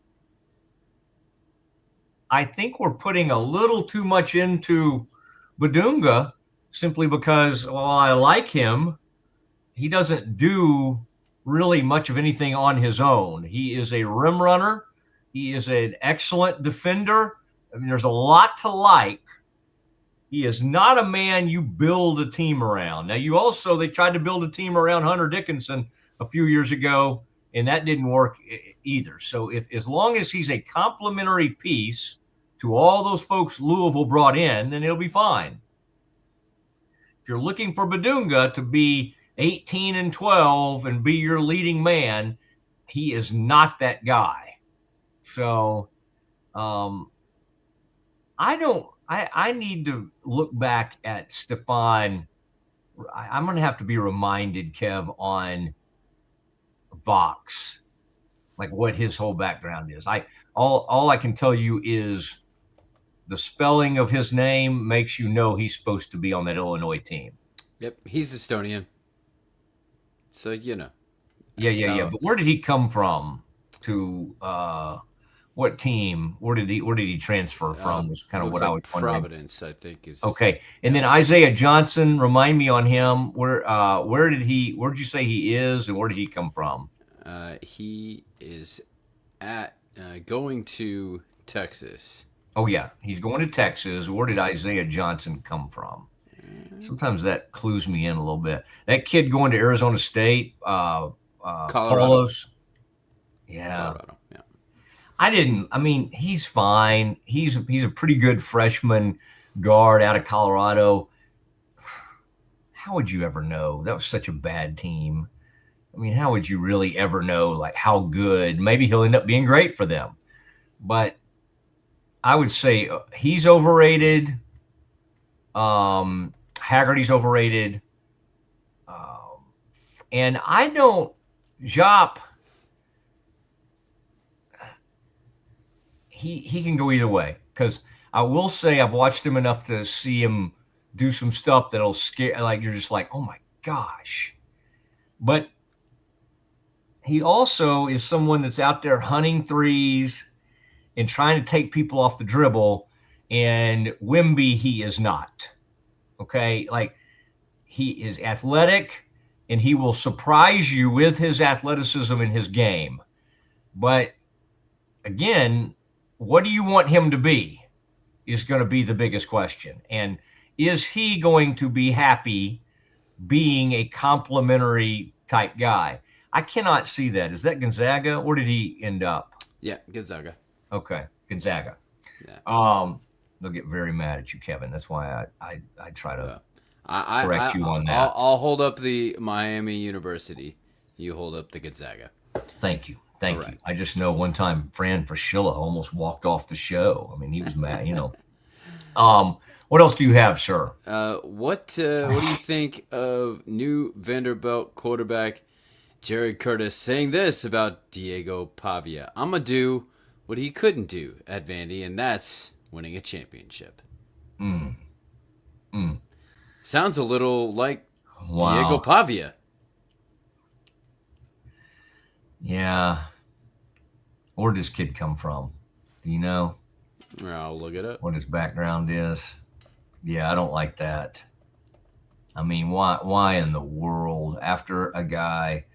think we're putting a little too much into Badunga simply because, while I like him, he doesn't do really much of anything on his own. He is a rim runner. He is an excellent defender. I mean, there's a lot to like. He is not a man you build a team around. Now, they tried to build a team around Hunter Dickinson a few years ago, and that didn't work either. So as long as he's a complementary piece to all those folks Louisville brought in, then it'll be fine. If you're looking for Badunga to be 18 and 12 and be your leading man, he is not that guy. So I need to look back at Stefan. I'm going to have to be reminded, Kev, on Vox, like what his whole background is. All I can tell you is the spelling of his name makes you know he's supposed to be on that Illinois team. Yep, he's Estonian. So, you know. Yeah. But where did he come from to what team? Where did he transfer from? Was kind of what I was wondering. Providence, I think is okay. And then Isaiah Johnson, remind me on him. Where did you say he is, and where did he come from? He is going to Texas. Oh yeah, he's going to Texas. Where did Isaiah Johnson come from? Sometimes that clues me in a little bit. That kid going to Arizona State, Colorado. Carlos. Yeah. Colorado. Yeah. I mean, he's fine. He's a pretty good freshman guard out of Colorado. How would you ever know? That was such a bad team. I mean, how would you really ever know, like, how good? Maybe he'll end up being great for them. But I would say he's overrated. Haggerty's overrated. And I don't, Joppe, he can go either way, because I will say I've watched him enough to see him do some stuff that'll scare, like you're just like, oh my gosh. But he also is someone that's out there hunting threes and trying to take people off the dribble, and Wemby he is not. Okay? Like, he is athletic, and he will surprise you with his athleticism in his game. But again, what do you want him to be is going to be the biggest question. And is he going to be happy being a complimentary type guy? I cannot see that. Is that Gonzaga? Where did he end up? Yeah, Gonzaga. Okay, Gonzaga. Yeah. They'll get very mad at you, Kevin. That's why I try to correct you on that. I'll hold up the Miami University. You hold up the Gonzaga. Thank you. Thank you. I just know one time Fran Fraschilla almost walked off the show. I mean, he was mad, you know. What else do you have, sir? What do you think of new Vanderbilt quarterback Jared Curtis saying this about Diego Pavia? I'm going to do what he couldn't do at Vandy, and that's winning a championship. Sounds a little like Diego Pavia. Yeah. Where did this kid come from? Do you know? I'll look it up. What his background is? Yeah, I don't like that. I mean, why in the world, after a guy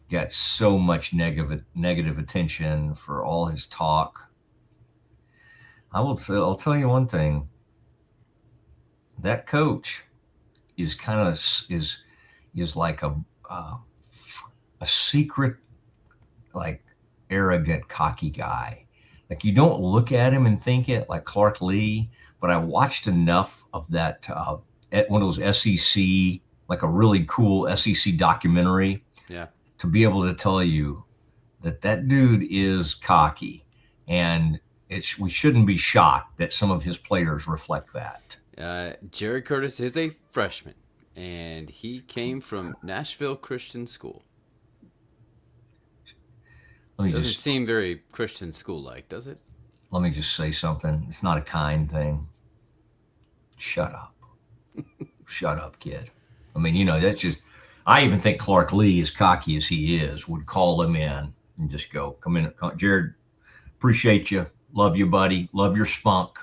got so much negative attention for all his talk? I'll tell you one thing. That coach is is like a secret, like arrogant, cocky guy. Like you don't look at him and think it like Clark Lee, but I watched enough of that at one of those SEC, like a really cool SEC documentary, to be able to tell you that dude is cocky, and we shouldn't be shocked that some of his players reflect that. Jared Curtis is a freshman, and he came from Nashville Christian School. Doesn't seem very Christian school-like, does it? Let me just say something. It's not a kind thing. Shut up. Shut up, kid. I mean, that's just, I even think Clark Lee, as cocky as he is, would call him in and just go, come in. Jared, appreciate you. Love you, buddy. Love your spunk.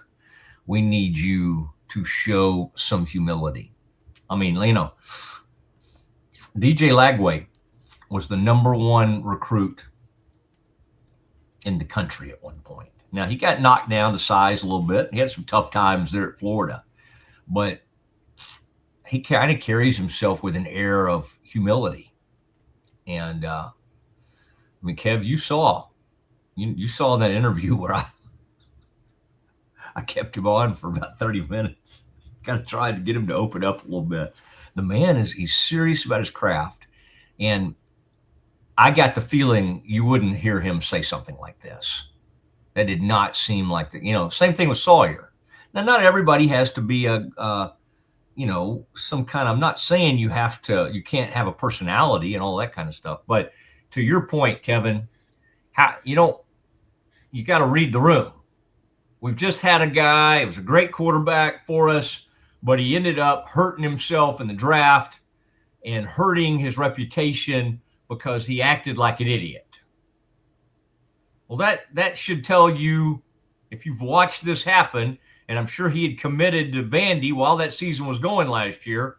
We need you to show some humility. I mean, DJ Lagway was the #1 recruit in the country at one point. Now, he got knocked down to size a little bit. He had some tough times there at Florida, but he kind of carries himself with an air of humility. And I mean, Kev, you saw that interview where I kept him on for about 30 minutes. Kind of tried to get him to open up a little bit. The man he's serious about his craft. And I got the feeling you wouldn't hear him say something like this. That did not seem like same thing with Sawyer. Now, not everybody has to be some kind of, I'm not saying you can't have a personality and all that kind of stuff. But to your point, Kevin, you got to read the room. We've just had a guy, it was a great quarterback for us, but he ended up hurting himself in the draft and hurting his reputation because he acted like an idiot. Well, that should tell you, if you've watched this happen, and I'm sure he had committed to Vandy while that season was going last year.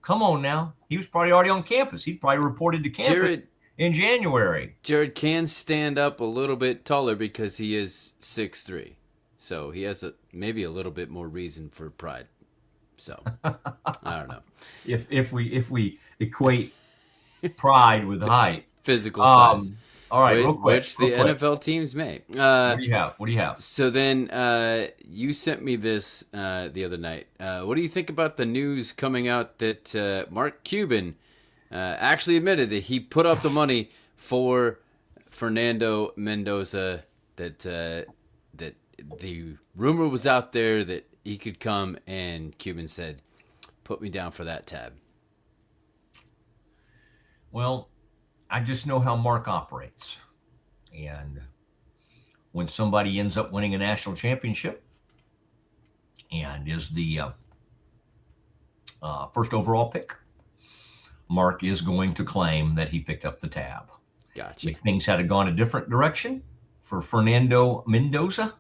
Come on now. He was probably already on campus. He probably reported to campus in January. Jared can stand up a little bit taller because he is 6'3". So he has maybe a little bit more reason for pride. So I don't know. If we equate pride with height, physical size. All right, real quick. Which the NFL teams may. What do you have? So then you sent me this the other night. What do you think about the news coming out that Mark Cuban actually admitted that he put up the money for Fernando Mendoza, that the rumor was out there that he could come, and Cuban said, put me down for that tab? Well, I just know how Mark operates. And when somebody ends up winning a national championship and is the first overall pick, Mark is going to claim that he picked up the tab. Gotcha. If things had gone a different direction for Fernando Mendoza,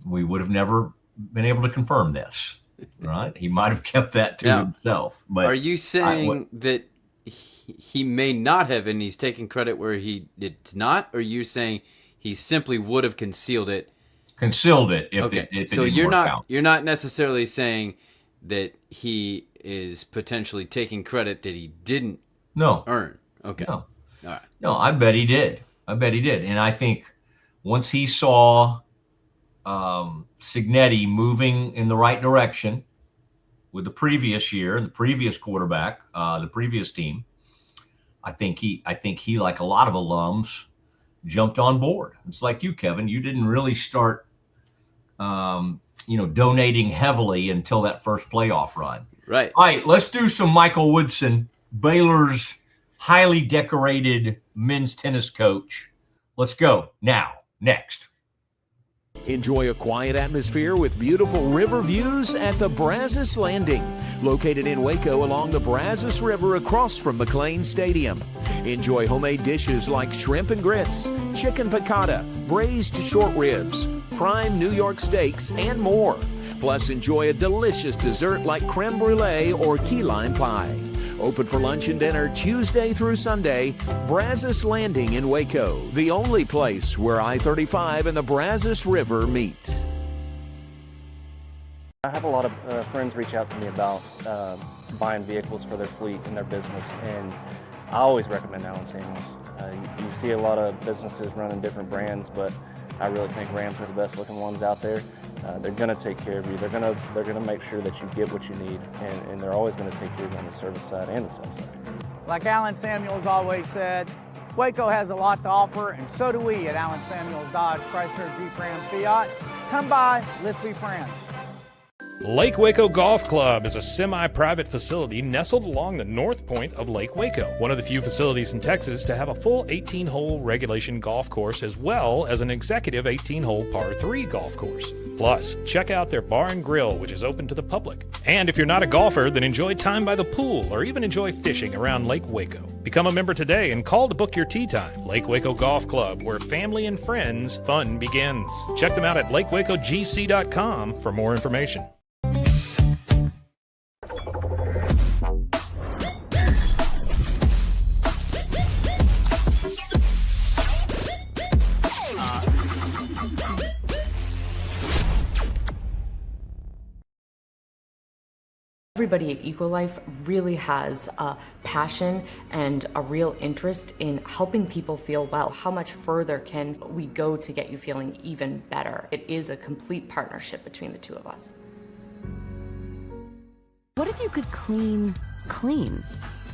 we would have never been able to confirm this, right? He might have kept that to himself. But are you saying that he may not have, and he's taking credit where he did not? Or you saying he simply would have concealed it? Concealed it if okay. it so didn't you're work not out. You're not necessarily saying that he is potentially taking credit that he didn't earn. Okay. No. All right. No, I bet he did. And I think once he saw Signetti moving in the right direction with the previous year and the previous quarterback, the previous team, I think he, like a lot of alums, jumped on board. It's like you, Kevin. You didn't really start, donating heavily until that first playoff run. Right. All right, let's do some Michael Woodson, Baylor's highly decorated men's tennis coach. Let's go now. Next. Enjoy a quiet atmosphere with beautiful river views at the Brazos Landing, located in Waco along the Brazos River across from McLean Stadium. Enjoy homemade dishes like shrimp and grits, chicken piccata, braised short ribs, prime New York steaks, and more. Plus, enjoy a delicious dessert like creme brulee or key lime pie. Open for lunch and dinner Tuesday through Sunday. Brazos Landing in Waco, the only place where I-35 and the Brazos River meet. have a lot of friends reach out to me about buying vehicles for their fleet and their business, and I always recommend Allen Samuels. You see a lot of businesses running different brands, but I really think Rams are the best looking ones out there. They're going to take care of you. They're going to make sure that you get what you need, and they're always going to take care of you on the service side and the sales side. Like Allen Samuels always said, Waco has a lot to offer, and so do we at Allen Samuels Dodge, Chrysler, Jeep, Ram, Fiat. Come by, let's be friends. Lake Waco Golf Club is a semi-private facility nestled along the north point of Lake Waco, one of the few facilities in Texas to have a full 18-hole regulation golf course as well as an executive 18-hole par 3 golf course. Plus, check out their bar and grill, which is open to the public. And if you're not a golfer, then enjoy time by the pool or even enjoy fishing around Lake Waco. Become a member today and call to book your tee time. Lake Waco Golf Club, where family and friends fun begins. Check them out at lakewacogc.com for more information. Everybody at Equilife really has a passion and a real interest in helping people feel well. How much further can we go to get you feeling even better? It is a complete partnership between the two of us. What if you could clean clean?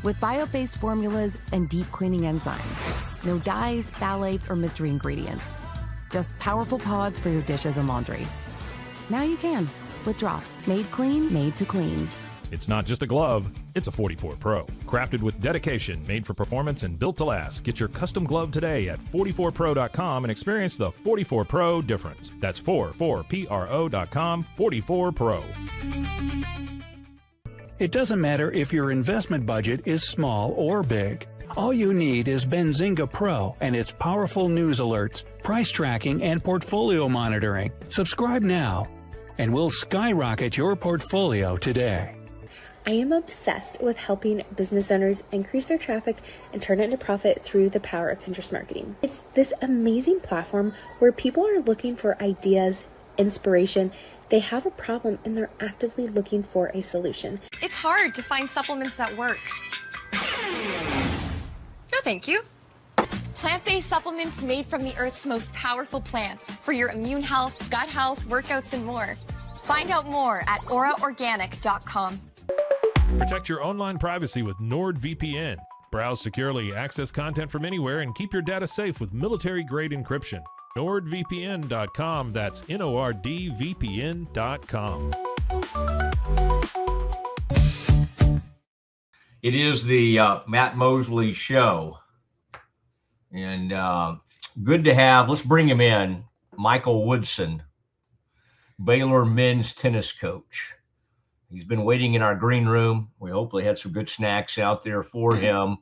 With bio-based formulas and deep cleaning enzymes. No dyes, phthalates, or mystery ingredients. Just powerful pods for your dishes and laundry. Now you can, with drops made clean, made to clean. It's not just a glove, it's a 44 Pro. Crafted with dedication, made for performance, and built to last. Get your custom glove today at 44pro.com and experience the 44 Pro difference. That's 44pro.com, 44 Pro. It doesn't matter if your investment budget is small or big. All you need is Benzinga Pro and its powerful news alerts, price tracking, and portfolio monitoring. Subscribe now, and we'll skyrocket your portfolio today. I am obsessed with helping business owners increase their traffic and turn it into profit through the power of Pinterest marketing. It's this amazing platform where people are looking for ideas, inspiration. They have a problem and they're actively looking for a solution. It's hard to find supplements that work. No, thank you. Plant-based supplements made from the Earth's most powerful plants for your immune health, gut health, workouts, and more. Find out more at auraorganic.com. Protect your online privacy with NordVPN. Browse securely, access content from anywhere, and keep your data safe with military-grade encryption. NordVPN.com. That's NORDVPN.com. It is the Matt Mosley Show. And good to have, let's bring him in, Michael Woodson, Baylor men's tennis coach. He's been waiting in our green room. We hopefully had some good snacks out there for him.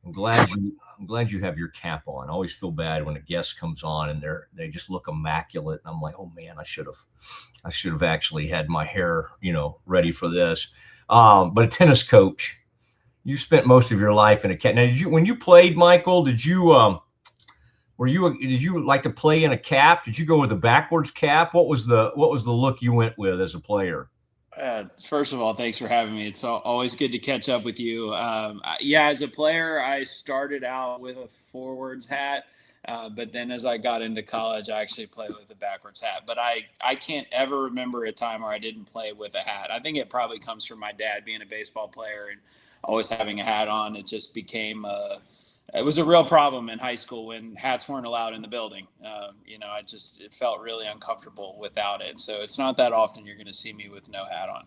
I'm glad you have your cap on. I always feel bad when a guest comes on and they just look immaculate. And I'm like, oh man, I should have actually had my hair, ready for this. But a tennis coach, you spent most of your life in a cap. Now, when you played, Michael, did you like to play in a cap? Did you go with a backwards cap? What was the look you went with as a player? First of all, thanks for having me. It's always good to catch up with you. As a player, I started out with a forwards hat, but then as I got into college, I actually played with a backwards hat. But I can't ever remember a time where I didn't play with a hat. I think it probably comes from my dad being a baseball player and always having a hat on. It just became it was a real problem in high school when hats weren't allowed in the building. It felt really uncomfortable without it. So it's not that often you're going to see me with no hat on.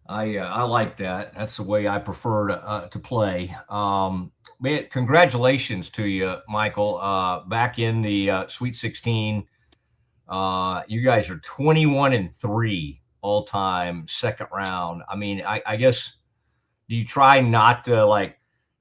I like that. That's the way I prefer to play. Man, congratulations to you, Michael. Back in the Sweet 16, you guys are 21-3 all time, second round. I mean, I guess, do you try not to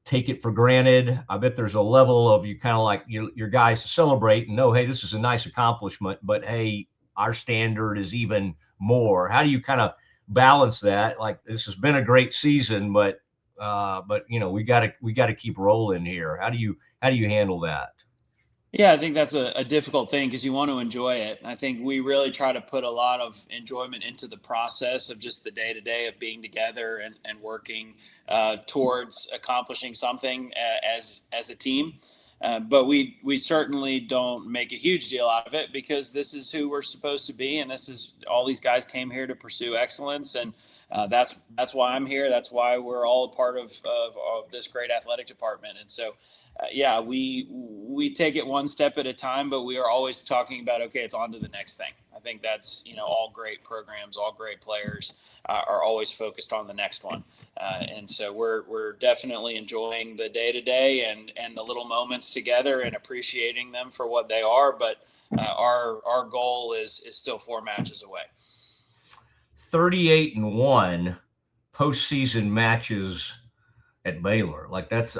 take it for granted? I bet there's a level of you kind of like your guys to celebrate and know, hey, this is a nice accomplishment, but hey, our standard is even more. How do you kind of balance that? Like, this has been a great season, but we got to keep rolling here. How do you handle that? Yeah, I think that's a difficult thing because you want to enjoy it. I think we really try to put a lot of enjoyment into the process of just the day-to-day of being together and working towards accomplishing something as a team. But we certainly don't make a huge deal out of it because this is who we're supposed to be, and this is all these guys came here to pursue excellence, and that's why I'm here. That's why we're all a part of this great athletic department, and so. Yeah, we take it one step at a time, but we are always talking about, okay, it's on to the next thing. I think that's, all great programs, all great players are always focused on the next one. And so we're definitely enjoying the day to day and the little moments together and appreciating them for what they are. But our goal is still 4 matches away. 38-1 postseason matches at Baylor.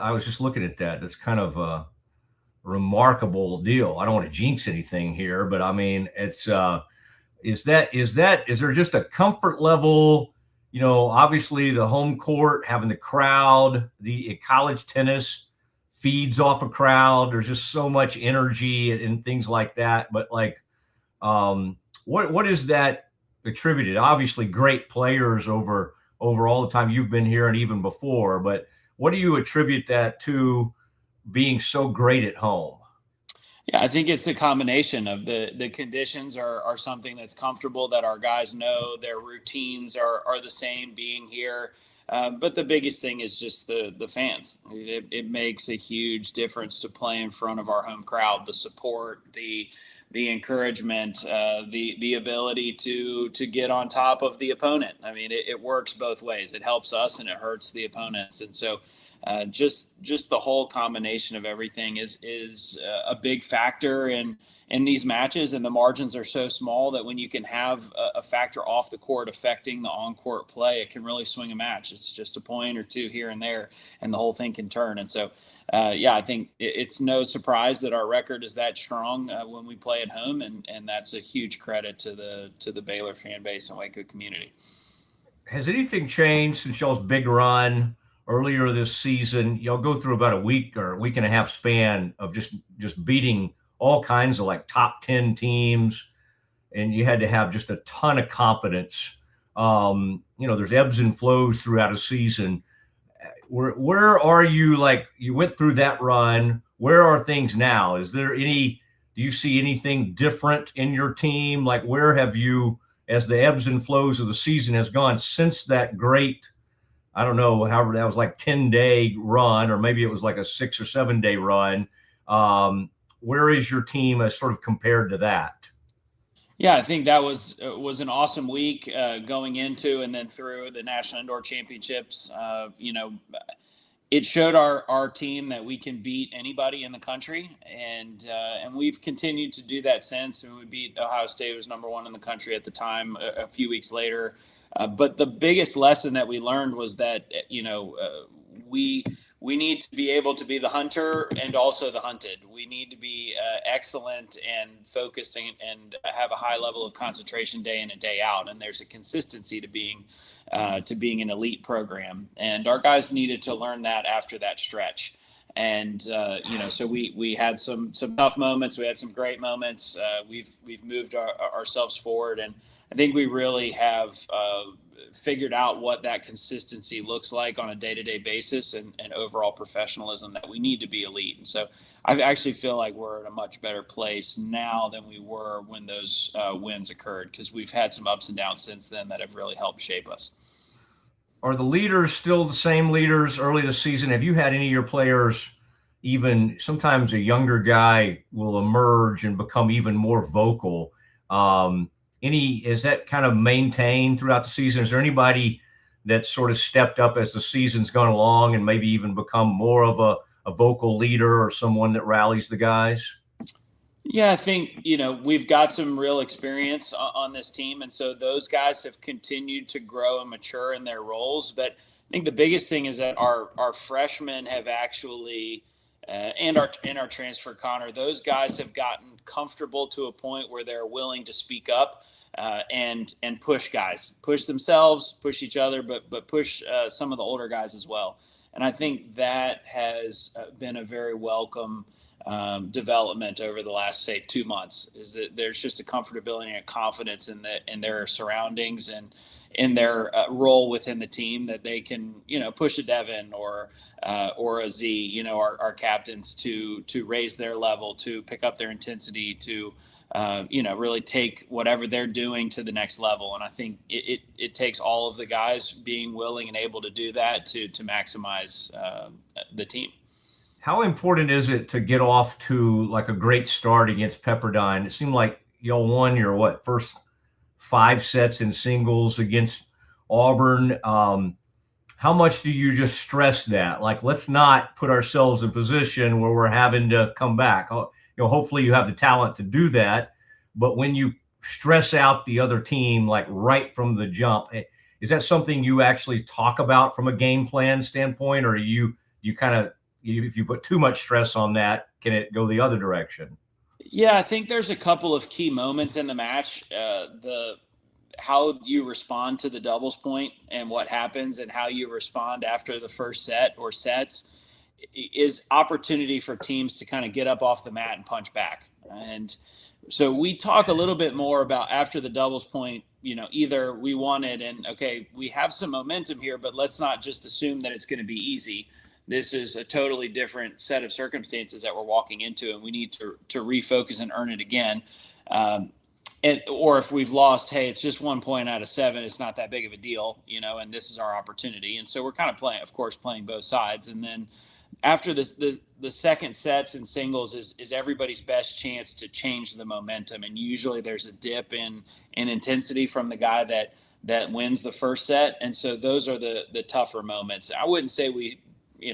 I was just looking at that. That's kind of a remarkable deal. I don't want to jinx anything here, but I mean, it's, is there just a comfort level, obviously the home court, having the crowd, the college tennis feeds off a crowd. There's just so much energy and things like that. But what is that attributed? Obviously great players over all the time you've been here and even before, but what do you attribute that to being so great at home? Yeah, I think it's a combination of the conditions are something that's comfortable, that our guys know their routines are the same being here. But the biggest thing is just the fans. It makes a huge difference to play in front of our home crowd, the support, the encouragement, the ability to get on top of the opponent. I mean, it works both ways. It helps us and it hurts the opponents. And so just the whole combination of everything is a big factor in these matches. And the margins are so small that when you can have a factor off the court affecting the on-court play, it can really swing a match. It's just a point or two here and there, and the whole thing can turn. And so, I think it's no surprise that our record is that strong when we play at home, and that's a huge credit to the Baylor fan base and Waco community. Has anything changed since y'all's big run earlier this season? Y'all go through about a week or a week and a half span of just beating all kinds of top 10 teams, and you had to have just a ton of confidence. There's ebbs and flows throughout a season. Where are you? You went through that run. Where are things now? Do you see anything different in your team? Where have you, as the ebbs and flows of the season has gone since that great, I don't know, however, that was 10-day run, or maybe it was a 6 or 7 day run. Where is your team as sort of compared to that? Yeah, I think that was an awesome week going into and then through the National Indoor Championships. It showed our team that we can beat anybody in the country, and we've continued to do that since. And we beat Ohio State, who was number 1 in the country at the time, a few weeks later. But the biggest lesson that we learned was that we need to be able to be the hunter and also the hunted. We need to be excellent and focused and have a high level of concentration day in and day out. And there's a consistency to being an elite program. And our guys needed to learn that after that stretch. And so we had some tough moments. We had some great moments. We've moved ourselves forward, and I think we really have figured out what that consistency looks like on a day-to-day basis and overall professionalism that we need to be elite. And so I actually feel like we're in a much better place now than we were when those wins occurred, because we've had some ups and downs since then that have really helped shape us. Are the leaders still the same leaders early this season? Have you had any of your players, even sometimes a younger guy will emerge and become even more vocal? Is that kind of maintained throughout the season? Is there anybody that sort of stepped up as the season's gone along and maybe even become more of a vocal leader or someone that rallies the guys? Yeah, I think, we've got some real experience on this team. And so those guys have continued to grow and mature in their roles. But I think the biggest thing is that our freshmen have actually, and our transfer, Connor, those guys have gotten comfortable to a point where they're willing to speak up and push guys, push themselves, push each other, but push some of the older guys as well. And I think that has been a very welcome development over the last, say, 2 months, is that there's just a comfortability and confidence in their surroundings and in their role within the team, that they can, push a Devin or a Z, our captains to raise their level, to pick up their intensity, to, really take whatever they're doing to the next level. And I think it takes all of the guys being willing and able to do that to maximize the team. How important is it to get off to like a great start against Pepperdine? It seemed like y'all won your first 5 sets in singles against Auburn. How much do you just stress that? Like, let's not put ourselves in a position where we're having to come back. Hopefully you have the talent to do that, but when you stress out the other team, like right from the jump, is that something you actually talk about from a game plan standpoint, or you kind of, if you put too much stress on that, can it go the other direction? Yeah, I think there's a couple of key moments in the match. How you respond to the doubles point and what happens, and how you respond after the first set or sets, is opportunity for teams to kind of get up off the mat and punch back. And so we talk a little bit more about after the doubles point, either we won it and, okay, we have some momentum here, but let's not just assume that it's going to be easy. This is a totally different set of circumstances that we're walking into, and we need to refocus and earn it again. Or if we've lost, hey, it's just 1 point out of 7. It's not that big of a deal, and this is our opportunity. And so we're kind of playing both sides. And then after this, the second sets and singles is everybody's best chance to change the momentum. And usually there's a dip in intensity from the guy that wins the first set. And so those are the tougher moments. I wouldn't say we,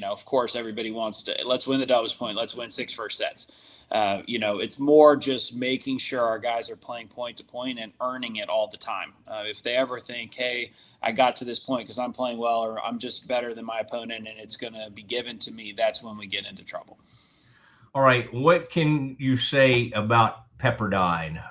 of course, everybody wants to, let's win the doubles point, let's win 6 first sets. It's more just making sure our guys are playing point to point and earning it all the time. If they ever think, hey, I got to this point because I'm playing well, or I'm just better than my opponent and it's going to be given to me, that's when we get into trouble. All right. What can you say about Pepperdine?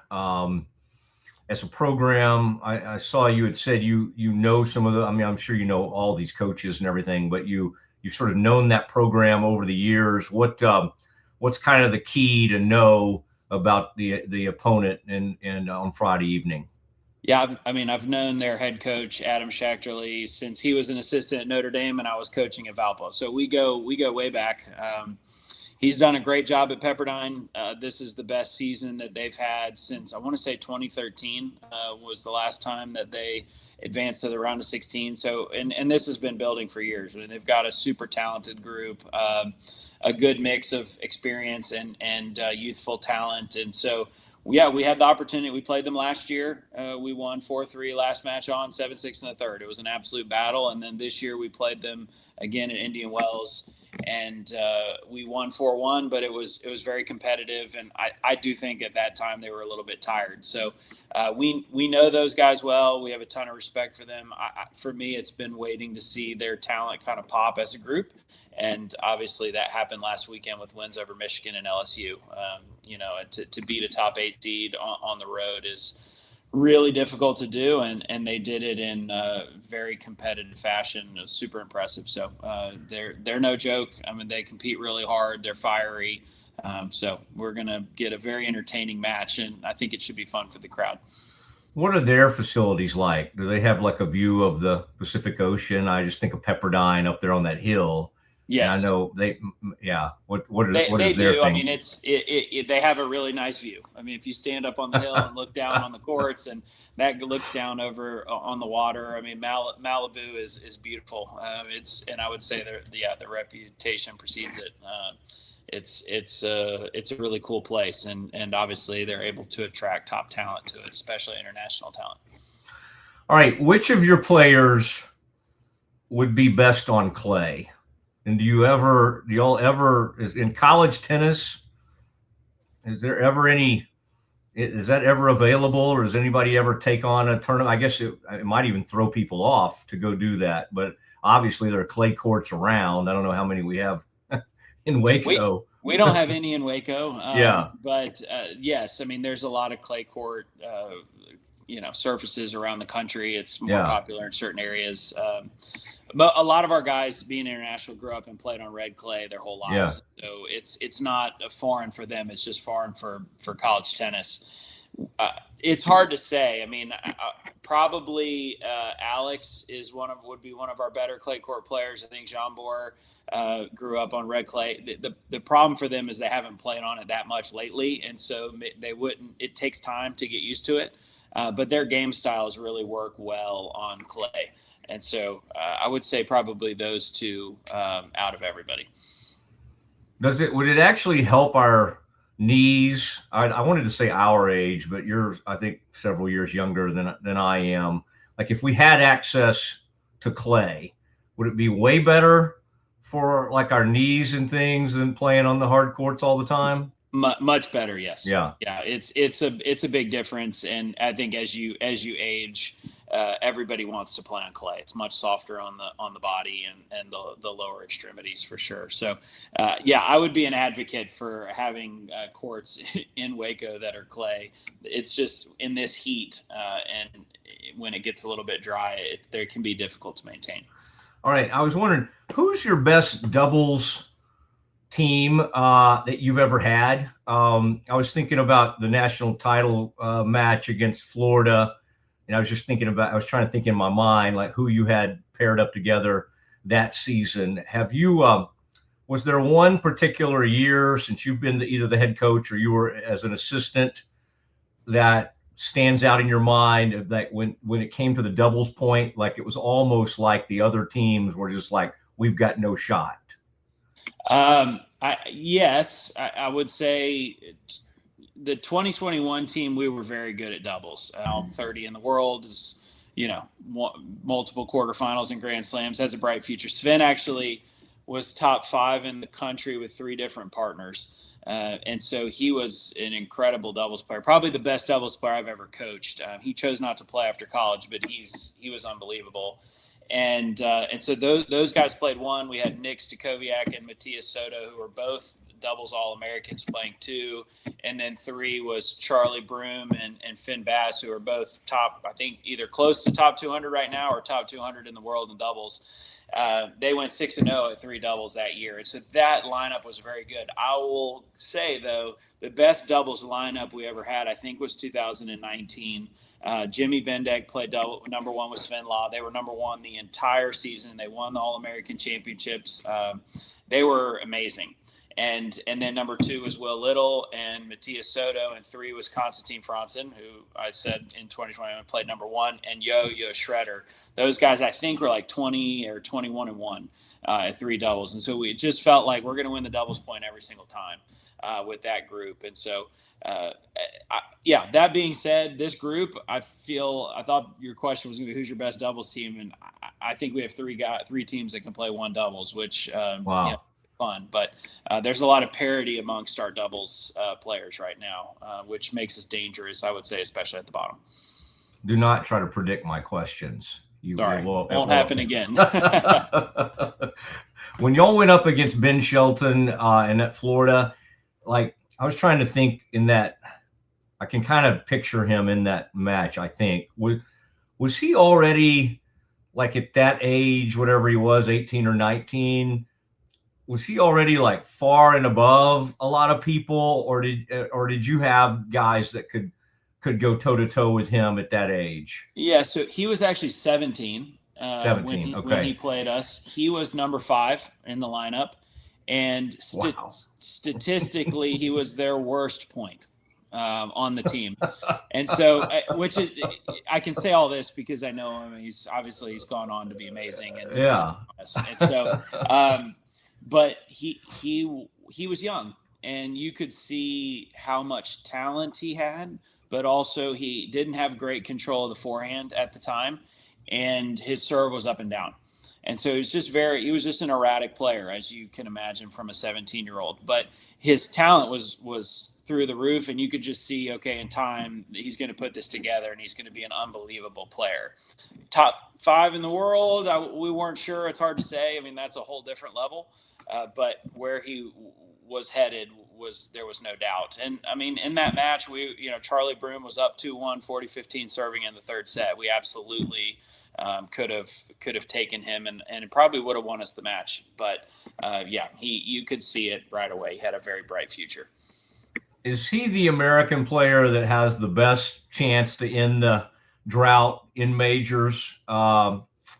As a program, I saw you had said you know some of the, I'm sure you know all these coaches and everything, but you've sort of known that program over the years. What's kind of the key to know about the opponent and on Friday evening? Yeah, I've known their head coach, Adam Schachterly, since he was an assistant at Notre Dame and I was coaching at Valpo. So we go way back. He's done a great job at Pepperdine. This is the best season that they've had since, I want to say 2013 was the last time that they advanced to the round of 16. So, and this has been building for years. I mean, they've got a super talented group, a good mix of experience and youthful talent. And so, yeah, we had the opportunity. We played them last year. We won 4-3 last match on, 7-6 in the third. It was an absolute battle. And then this year we played them again at Indian Wells, and we won 4-1, but it was very competitive. And I do think at that time they were a little bit tired. So we know those guys well. We have a ton of respect for them. For me, it's been waiting to see their talent kind of pop as a group. And obviously that happened last weekend with wins over Michigan and LSU. To beat a top 8 seed on the road is really difficult to do. And they did it in a very competitive fashion. It was super impressive. So they're no joke. I mean, they compete really hard. They're fiery. So we're going to get a very entertaining match, and I think it should be fun for the crowd. What are their facilities like? Do they have like a view of the Pacific Ocean? I just think of Pepperdine up there on that hill. Yes, and I know they. Yeah, what is they their do? thing? I mean, they have a really nice view. I mean, if you stand up on the hill and look down on the courts, and that looks down over on the water. I mean, Malibu is beautiful. And I would say the reputation precedes it. It's a really cool place, and obviously they're able to attract top talent to it, especially international talent. All right, which of your players would be best on clay? And do y'all ever in college tennis, is that ever available, or does anybody ever take on a tournament? I guess it might even throw people off to go do that, but obviously there are clay courts around. I don't know how many we have in Waco. We don't have any in Waco. Yeah. But yes, I mean, there's a lot of clay court surfaces around the country. It's more popular in certain areas. But a lot of our guys, being international, grew up and played on red clay their whole lives. Yeah. So it's not foreign for them. It's just foreign for college tennis. It's hard to say. I mean, probably Alex would be one of our better clay court players. I think Jambor grew up on red clay. The problem for them is they haven't played on it that much lately, and so they wouldn't. It takes time to get used to it. But their game styles really work well on clay. And so I would say probably those two out of everybody. Would it actually help our knees? I wanted to say our age, but you're, I think, several years younger than I am. Like, if we had access to clay, would it be way better for like our knees and things than playing on the hard courts all the time? Much better, yes. Yeah. It's a big difference, and I think as you age, everybody wants to play on clay. It's much softer on the body and the lower extremities for sure. So, I would be an advocate for having courts in Waco that are clay. It's just in this heat, and when it gets a little bit dry, they can be difficult to maintain. All right, I was wondering, who's your best doubles team that you've ever had? I was thinking about the national title match against Florida, and I was trying to think in my mind like who you had paired up together that season. Have you was there one particular year since you've been either the head coach or you were as an assistant that stands out in your mind, that when it came to the doubles point, like it was almost like the other teams were just like, we've got no shot? Yes, I would say the 2021 team, we were very good at doubles. 30 in the world is, multiple quarterfinals and Grand Slams, has a bright future. Sven actually was top 5 in the country with 3 different partners. And so he was an incredible doubles player, probably the best doubles player I've ever coached. He chose not to play after college, but he was unbelievable. And so those guys played 1. We had Nick Stakoviak and Matthias Soto, who were both doubles All-Americans, playing 2. And then 3 was Charlie Broom and Finn Bass, who are both top, I think, either close to top 200 right now or top 200 in the world in doubles. They went 6-0 at 3 doubles that year. And so that lineup was very good. I will say, though, the best doubles lineup we ever had, I think, was 2019. Jimmy Bendeck played number 1 with Sven Law. They were number 1 the entire season. They won the All-American Championships. They were amazing. And then number 2 was Will Little and Matthias Soto, and 3 was Konstantin Franzen, who I said in 2021 played number 1, and Yo Shredder. Those guys, I think, were like 20 or 21-1 at 3 doubles. And so we just felt like we're going to win the doubles point every single time with that group. And so, that being said, this group, I thought your question was going to be who's your best doubles team, and I think we have 3 teams that can play 1 doubles, which wow. Fun, but there's a lot of parity amongst our doubles players right now, which makes us dangerous, I would say, especially at the bottom. Do not try to predict my questions. Sorry, won't happen again. When y'all went up against Ben Shelton in that Florida, like I was trying to think in that, I can kind of picture him in that match. I think was he already like at that age, whatever he was, 18 or 19? Was he already like far and above a lot of people, or did you have guys that could go toe to toe with him at that age? Yeah, so he was actually 17. 17, when he played us. He was number 5 in the lineup, and statistically, he was their worst point on the team. And so, which is, I can say all this because I know him. He's gone on to be amazing, and so. But he was young, and you could see how much talent he had, but also he didn't have great control of the forehand at the time, and his serve was up and down. And so he was just an erratic player, as you can imagine from a 17-year-old. But his talent was through the roof, and you could just see, okay, in time, he's going to put this together, and he's going to be an unbelievable player. Top 5 in the world, we weren't sure. It's hard to say. I mean, that's a whole different level. But where he was headed there was no doubt. And I mean, in that match, Charlie Broome was up 2-1, 40-15 serving in the third set. We absolutely could have taken him and it probably would have won us the match. But you could see it right away. He had a very bright future. Is he the American player that has the best chance to end the drought in majors,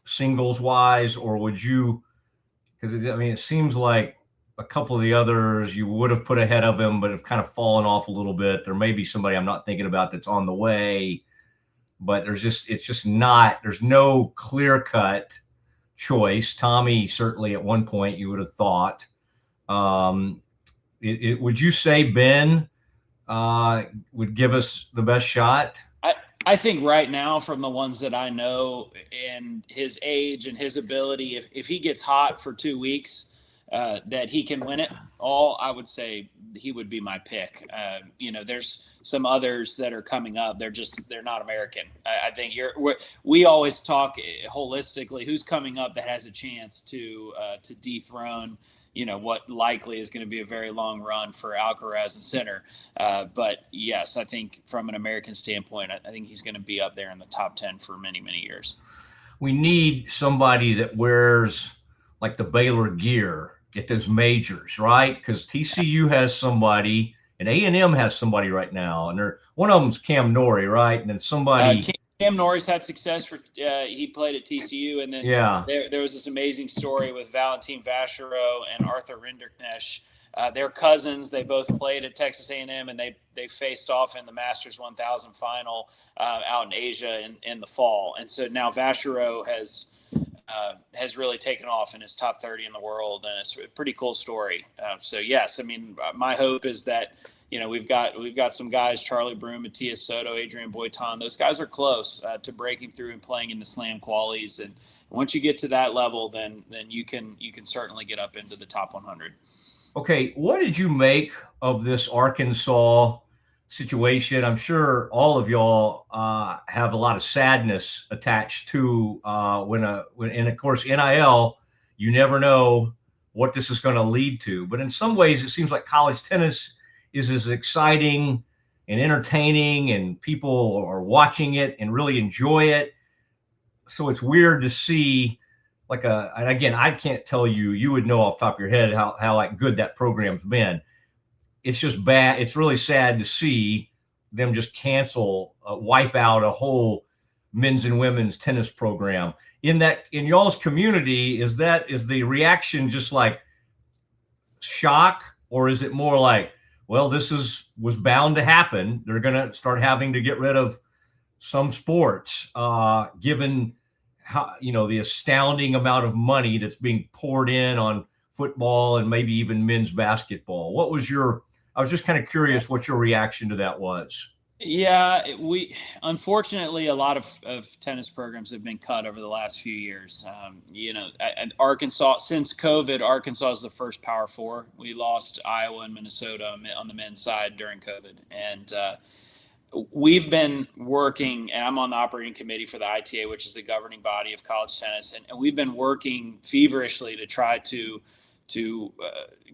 singles wise, or would you? Because it seems like a couple of the others you would have put ahead of him, but have kind of fallen off a little bit. There may be somebody I'm not thinking about that's on the way, but there's no clear cut choice. Tommy, certainly at one point you would have thought. Would you say Ben would give us the best shot? I think right now, from the ones that I know and his age and his ability, if he gets hot for 2 weeks, that he can win it all, I would say he would be my pick. There's some others that are coming up. They're not American. I think we always talk holistically, who's coming up that has a chance to dethrone, what likely is going to be a very long run for Alcaraz and Sinner. But yes, I think from an American standpoint, I think he's going to be up there in the top 10 for many, many years. We need somebody that wears like the Baylor gear at those majors, right? Because TCU has somebody and A&M has somebody right now. And one of them's Cam Norrie, right? And then somebody... Cam Norrie's had success for he played at TCU, and then there was this amazing story with Valentin Vachereau and Arthur Rinderknecht. They're cousins. They both played at Texas A&M, and they faced off in the Masters 1000 final out in Asia in the fall. And so now Vachereau has really taken off and is top 30 in the world, and it's a pretty cool story. So yes, I mean, my hope is that we've got some guys, Charlie Broome, Matias Soto, Adrian Boitan. Those guys are close to breaking through and playing in the slam qualies. And once you get to that level, then you can certainly get up into the top 100. Okay, what did you make of this Arkansas situation? I'm sure all of y'all have a lot of sadness attached to and of course NIL. You never know what this is going to lead to, but in some ways, it seems like college tennis is as exciting and entertaining, and people are watching it and really enjoy it. So it's weird to see and again, I can't tell you, you would know off the top of your head how like good that program's been. It's just bad. It's really sad to see them just wipe out a whole men's and women's tennis program. In y'all's community, is the reaction just like shock, or is it more like, well, this was bound to happen? They're going to start having to get rid of some sports, given how, the astounding amount of money that's being poured in on football and maybe even men's basketball. I was just kind of curious what your reaction to that was. Yeah, unfortunately, a lot of tennis programs have been cut over the last few years. And Arkansas, since COVID, Arkansas is the first Power Four. We lost Iowa and Minnesota on the men's side during COVID. And we've been working, and I'm on the operating committee for the ITA, which is the governing body of college tennis. And we've been working feverishly to try to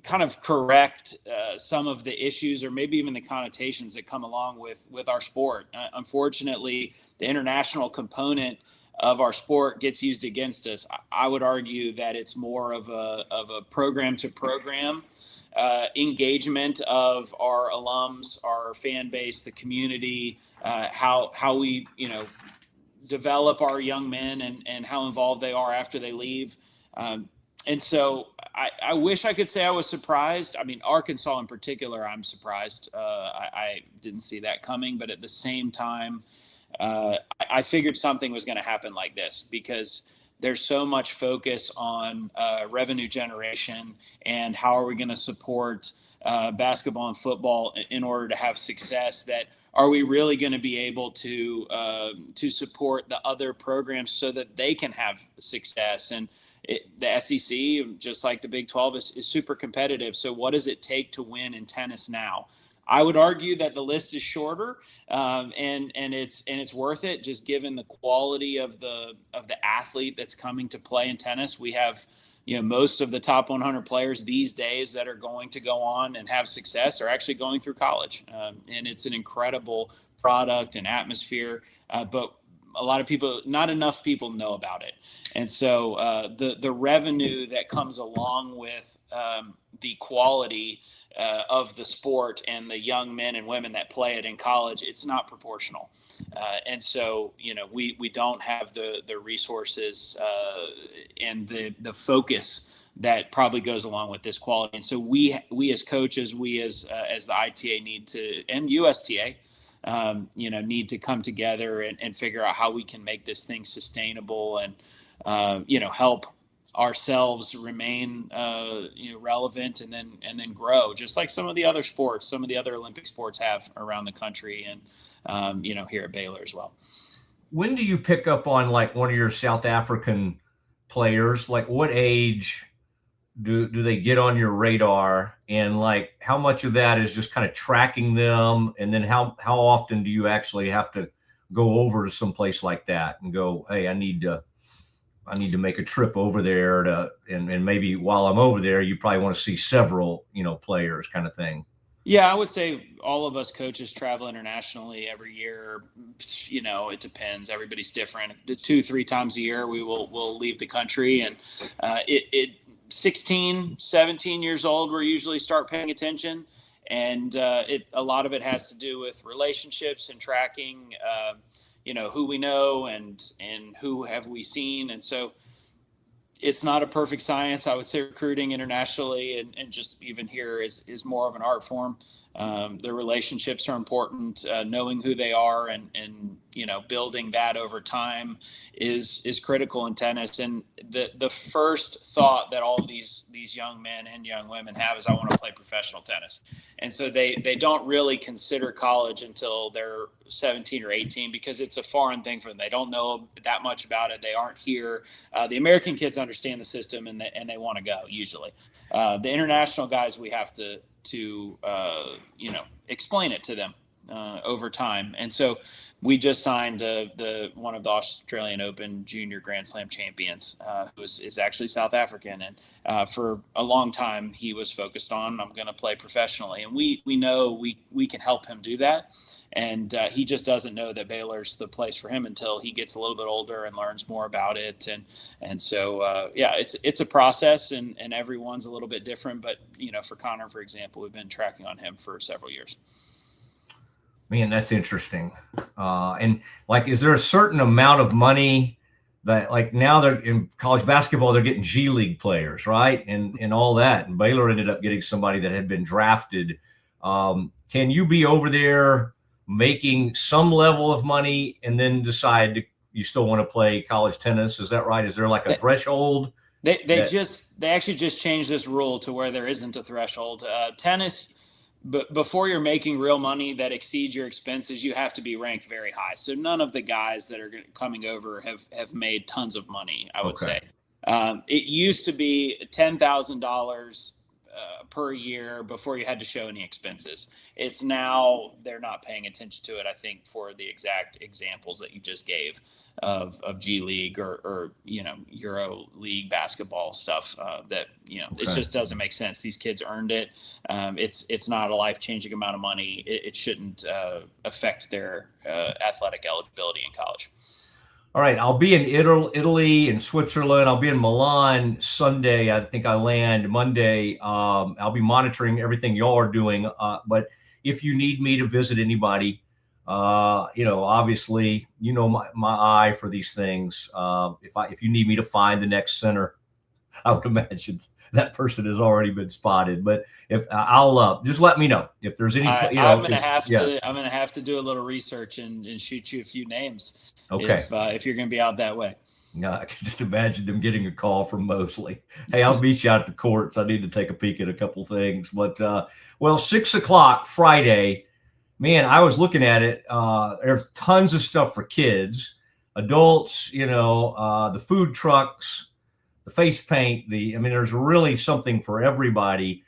kind of correct some of the issues, or maybe even the connotations that come along with our sport. Unfortunately, the international component of our sport gets used against us. I would argue that it's more of a program to program engagement of our alums, our fan base, the community, how we develop our young men and how involved they are after they leave. And so I wish I could say I was surprised. I mean, Arkansas in particular, I'm surprised. I didn't see that coming. But at the same time, I figured something was going to happen like this, because there's so much focus on revenue generation and how are we going to support basketball and football in order to have success, that are we really going to be able to support the other programs so that they can have success? And the SEC, just like the Big 12, is super competitive. So what does it take to win in tennis now? I would argue that the list is shorter, and it's worth it, just given the quality of the athlete that's coming to play in tennis. We have, most of the top 100 players these days that are going to go on and have success are actually going through college, and it's an incredible product and atmosphere, but a lot of people, not enough people know about it. And so the revenue that comes along with the quality of the sport and the young men and women that play it in college, it's not proportional. And so, we don't have the resources and the focus that probably goes along with this quality. And so we as coaches, we as the ITA need to, and USTA, need to come together and figure out how we can make this thing sustainable and, help ourselves remain, relevant and then grow, just like some of the other sports, some of the other Olympic sports have around the country and, here at Baylor as well. When do you pick up on like one of your South African players? Like what age do they get on your radar, and like how much of that is just kind of tracking them, and then how often do you actually have to go over to some place like that and go, hey, I need to make a trip over there and maybe while I'm over there, you probably want to see several, players kind of thing. Yeah, I would say all of us coaches travel internationally every year. It depends. Everybody's different. 2-3 times a year, we'll leave the country, and 16, 17 years old, we usually start paying attention. And a lot of it has to do with relationships and tracking, who we know and who have we seen. And so it's not a perfect science. I would say recruiting internationally and just even here is more of an art form. The relationships are important. Knowing who they are and building that over time is critical in tennis. And the first thought that all these young men and young women have is, I want to play professional tennis. And so they don't really consider college until they're 17 or 18 because it's a foreign thing for them. They don't know that much about it. They aren't here. The American kids understand the system and they want to go usually. The international guys, we have to explain it to them over time. And so we just signed one of the Australian Open Junior Grand Slam champions, who is actually South African. And for a long time, he was focused on, I'm going to play professionally. And we know we can help him do that. And he just doesn't know that Baylor's the place for him until he gets a little bit older and learns more about it. And so, it's a process and everyone's a little bit different. But, for Connor, for example, we've been tracking on him for several years. Man, that's interesting. And like, is there a certain amount of money that like now they're in college basketball, they're getting G League players, right? And all that. And Baylor ended up getting somebody that had been drafted. Can you be over there making some level of money and then decide you still want to play college tennis? Is that right? Is there like a threshold? They actually just changed this rule to where there isn't a threshold. Tennis, but before you're making real money that exceeds your expenses, you have to be ranked very high. So none of the guys that are coming over have made tons of money, I would say. It used to be $10,000 per year before you had to show any expenses. It's now they're not paying attention to it, I think, for the exact examples that you just gave of G League or Euro League basketball stuff that it just doesn't make sense. These kids earned it. It's not a life-changing amount of money. It shouldn't affect their athletic eligibility in college. All right, I'll be in Italy and Switzerland. I'll be in Milan Sunday. I think I land Monday. I'll be monitoring everything y'all are doing. But if you need me to visit anybody, obviously, my eye for these things. If you need me to find the next center, I would imagine that person has already been spotted. But if I'll just let me know if there's any. I'm gonna have to do a little research and shoot you a few names. Okay. If you're gonna be out that way. No, I can just imagine them getting a call from Mosley. Hey, I'll meet you out at the courts. I need to take a peek at a couple things. But 6:00 Friday, man, I was looking at it. There's tons of stuff for kids, adults. The food trucks, the face paint. There's really something for everybody.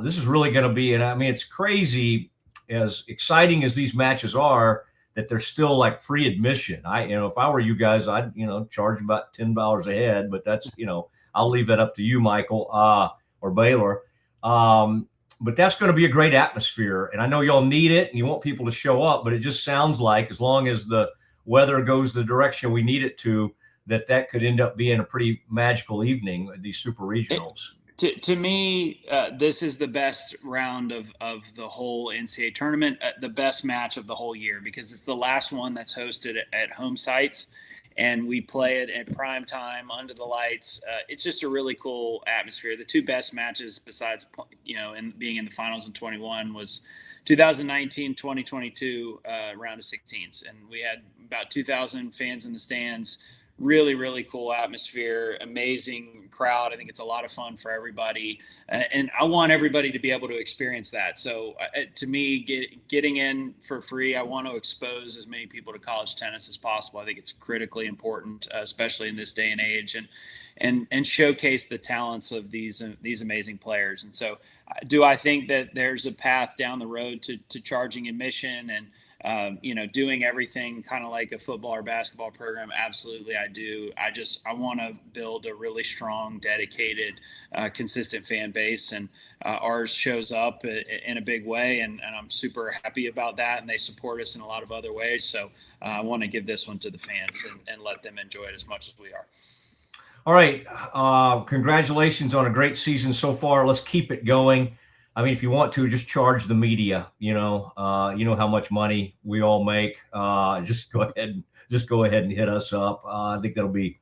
This is really going to be, and it's crazy as exciting as these matches are, that they're still like free admission. If I were you guys, I'd, charge about $10 a head, but that's, I'll leave that up to you, Michael, or Baylor. But that's going to be a great atmosphere. And I know y'all need it and you want people to show up, but it just sounds like as long as the weather goes the direction we need it to, that could end up being a pretty magical evening, these super regionals. To me, this is the best round of the whole NCAA tournament, the best match of the whole year, because it's the last one that's hosted at home sites, and we play it at prime time under the lights. It's just a really cool atmosphere. The two best matches besides, being in the finals in 21 was 2019, 2022 round of 16s. And we had about 2,000 fans in the stands. Really, really cool atmosphere, amazing crowd. I think it's a lot of fun for everybody. And I want everybody to be able to experience that. So to me, getting in for free, I want to expose as many people to college tennis as possible. I think it's critically important, especially in this day and age, and showcase the talents of these amazing players. And so do I think that there's a path down the road to charging admission and doing everything kind of like a football or basketball program? Absolutely, I do. I want to build a really strong, dedicated, consistent fan base, and ours shows up in a big way, and I'm super happy about that, and they support us in a lot of other ways. So I want to give this one to the fans and let them enjoy it as much as we are. All right. Congratulations on a great season so far. Let's keep it going. I mean, if you want to, just charge the media. You know how much money we all make. Just go ahead and hit us up. I think that'll be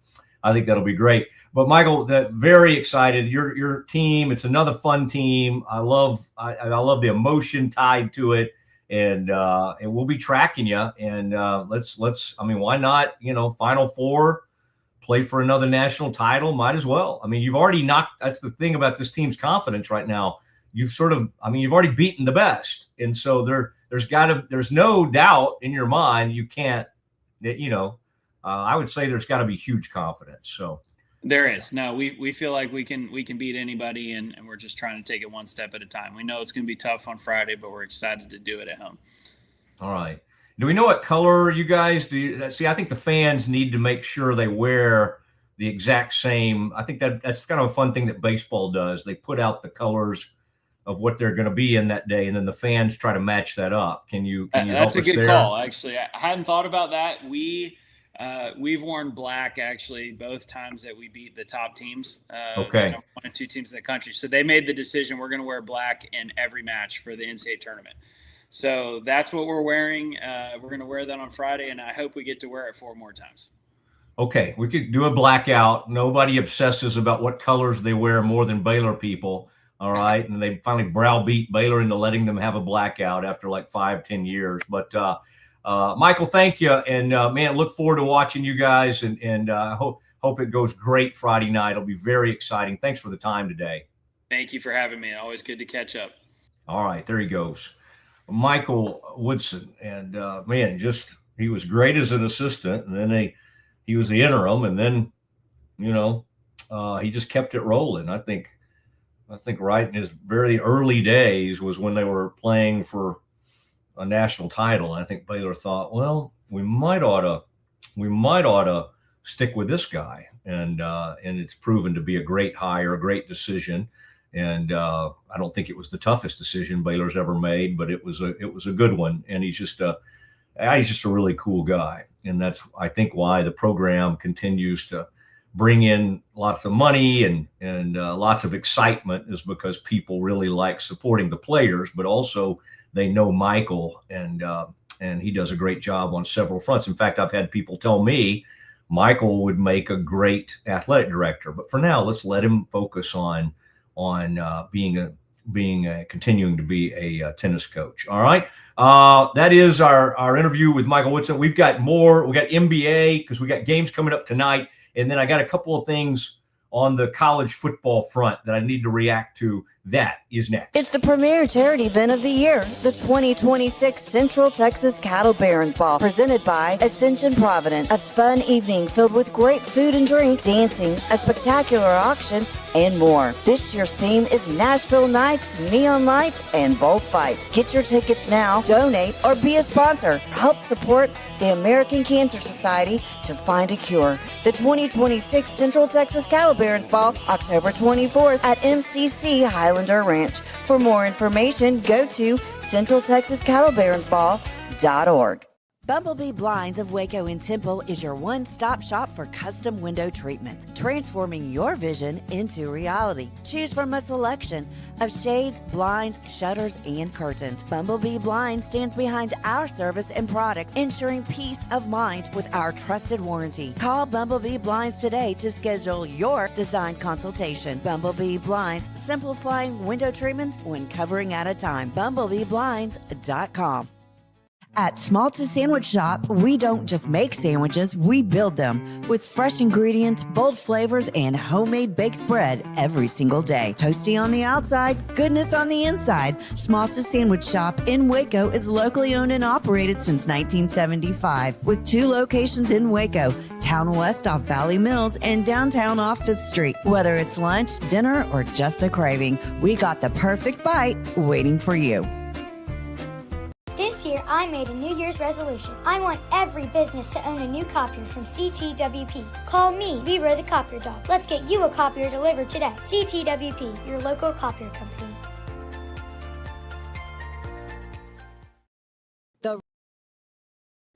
great. But Michael, very excited. Your team. It's another fun team. I love the emotion tied to it, and we'll be tracking you. And let's. I mean, why not? Final Four. Play for another national title. Might as well. I mean, you've already knocked. That's the thing about this team's confidence right now. You've already beaten the best. And so there's no doubt in your mind you can't, I would say there's got to be huge confidence. So there is. No, we feel like we can beat anybody, and we're just trying to take it one step at a time. We know it's going to be tough on Friday, but we're excited to do it at home. All right. Do we know what color you guys do? See, I think the fans need to make sure they wear the exact same. I think that's kind of a fun thing that baseball does. They put out the colors of what they're going to be in that day, and then the fans try to match that up. Can you help us there? That's a good call, actually. I hadn't thought about that. We've worn black actually both times that we beat the top teams. Okay. One or two teams in the country. So they made the decision we're going to wear black in every match for the NCAA tournament. So that's what we're wearing. We're going to wear that on Friday, and I hope we get to wear it 4 more times. Okay, we could do a blackout. Nobody obsesses about what colors they wear more than Baylor people. All right. And they finally browbeat Baylor into letting them have a blackout after like 5-10 years. But Michael, thank you. And man, look forward to watching you guys, and hope it goes great Friday night. It'll be very exciting. Thanks for the time today. Thank you for having me. Always good to catch up. All right. There he goes. Michael Woodson. And man, he was great as an assistant, and then he was the interim, and then, he just kept it rolling. I think right in his very early days was when they were playing for a national title. And I think Baylor thought, well, we might ought to stick with this guy. And it's proven to be a great hire, a great decision. And I don't think it was the toughest decision Baylor's ever made, but it was a good one. And he's just a really cool guy. And that's, I think, why the program continues to bring in lots of money and lots of excitement, is because people really like supporting the players, but also they know Michael, and he does a great job on several fronts. In fact, I've had people tell me Michael would make a great athletic director, but for now, let's let him focus on continuing to be a tennis coach. All right. That is our interview with Michael Woodson. We've got more. We got NBA because we got games coming up tonight. And then I got a couple of things on the college football front that I need to react to That is next. It's the premier charity event of the year, the 2026 Central Texas Cattle Barons Ball, presented by Ascension Providence. A fun evening filled with great food and drink, dancing, a spectacular auction, and more. This year's theme is Nashville Nights, Neon Lights, and Bullfights. Get your tickets now, donate, or be a sponsor. Help support the American Cancer Society to find a cure. The 2026 Central Texas Cattle Barons Ball, October 24th at MCC Highlander Ranch. For more information, go to centraltexascattlebaronsball.org. Bumblebee Blinds of Waco and Temple is your one-stop shop for custom window treatments, transforming your vision into reality. Choose from a selection of shades, blinds, shutters, and curtains. Bumblebee Blinds stands behind our service and products, ensuring peace of mind with our trusted warranty. Call Bumblebee Blinds today to schedule your design consultation. Bumblebee Blinds, simplifying window treatments one covering at a time. BumblebeeBlinds.com. At Schmaltz Sandwich Shop, we don't just make sandwiches, we build them with fresh ingredients, bold flavors, and homemade baked bread every single day. Toasty on the outside, goodness on the inside. Schmaltz Sandwich Shop in Waco is locally owned and operated since 1975 with 2 locations in Waco, Town West off Valley Mills and downtown off 5th Street. Whether it's lunch, dinner, or just a craving, we got the perfect bite waiting for you. This year, I made a New Year's resolution. I want every business to own a new copier from CTWP. Call me, Leroy the Copier Dog. Let's get you a copier delivered today. CTWP, your local copier company.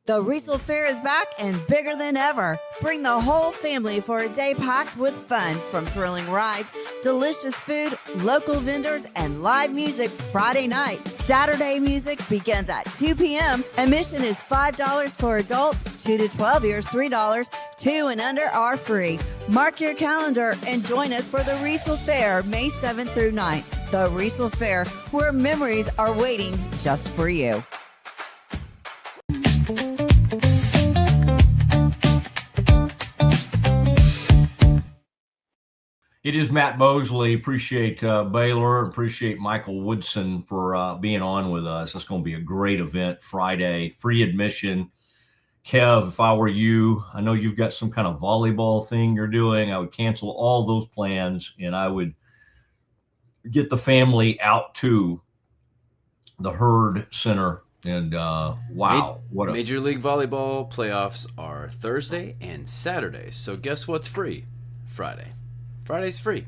The Riesel Fair is back and bigger than ever. Bring the whole family for a day packed with fun, from thrilling rides, delicious food, local vendors, and live music Friday night. Saturday music begins at 2 p.m. Admission is $5 for adults, 2 to 12 years, $3. 2 and under are free. Mark your calendar and join us for the Riesel Fair, May 7th through 9th. The Riesel Fair, where memories are waiting just for you. It is Matt Mosley. Appreciate Baylor. Appreciate Michael Woodson for being on with us. It's going to be a great event Friday. Free admission. Kev, if I were you, I know you've got some kind of volleyball thing you're doing. I would cancel all those plans, and I would get the family out to the Herd Center. And wow, what a Major League Volleyball playoffs are Thursday and Saturday. So guess what's free? Friday. Friday's free.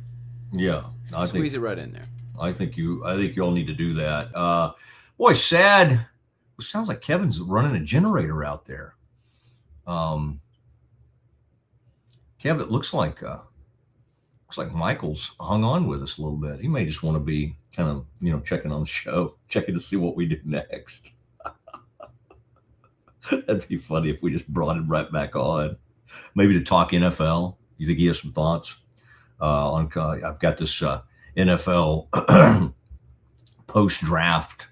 Yeah, squeeze it right in there. I think you all need to do that. Boy, sad. It sounds like Kevin's running a generator out there. Kevin, it looks like Michael's hung on with us a little bit. He may just want to be kind of checking on the show, checking to see what we do next. That'd be funny if we just brought him right back on, maybe to talk NFL. You think he has some thoughts? I've got this NFL post-draft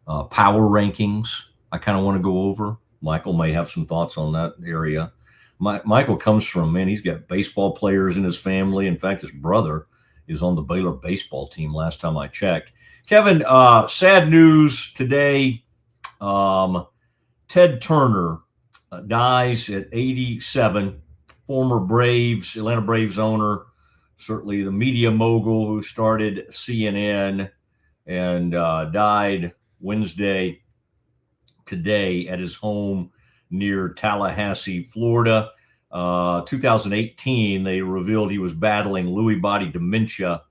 power rankings I kind of want to go over. Michael may have some thoughts on that area. Michael comes from, he's got baseball players in his family. In fact, his brother is on the Baylor baseball team last time I checked. Kevin, sad news today. Ted Turner dies at 87, former Atlanta Braves owner, certainly the media mogul who started CNN, and died Wednesday today at his home near Tallahassee, Florida. 2018, they revealed he was battling Lewy body dementia,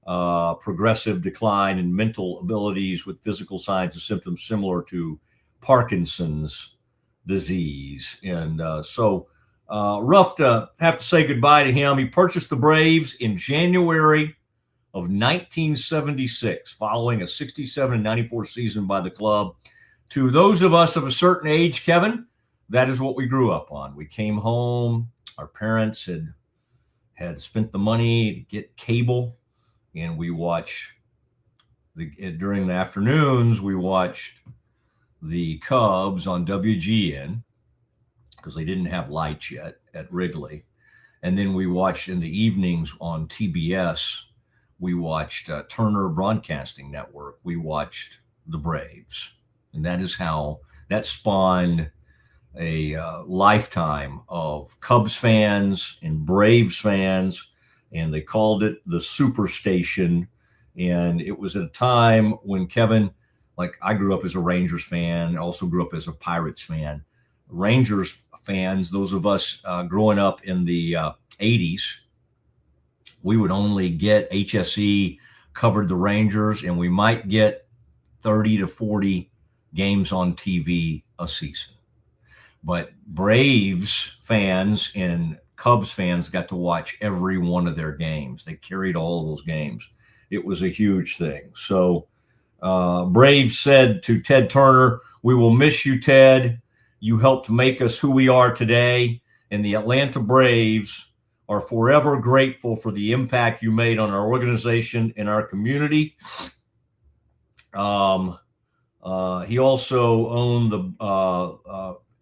progressive decline in mental abilities with physical signs and symptoms similar to Parkinson's disease. And so rough to have to say goodbye to him. He purchased the Braves in January of 1976, following a 67 and 94 season by the club. To those of us of a certain age, Kevin, that is what we grew up on. We came home, our parents had spent the money to get cable, and we during the afternoons, we watched the Cubs on WGN, because they didn't have lights yet at Wrigley. And then we watched in the evenings on TBS, We watched Turner Broadcasting Network. We watched the Braves. And that is how that spawned a lifetime of Cubs fans and Braves fans. And they called it the Superstation. And it was at a time when Kevin, like I grew up as a Rangers fan, also grew up as a Pirates fan. Rangers fans, those of us growing up in the 80s, we would only get HSE covered the Rangers, and we might get 30 to 40 games on TV a season. But Braves fans and Cubs fans got to watch every one of their games. They carried all of those games. It was a huge thing. So Braves said to Ted Turner, "We will miss you, Ted. You helped make us who we are today. And the Atlanta Braves are forever grateful for the impact you made on our organization and our community." He also owned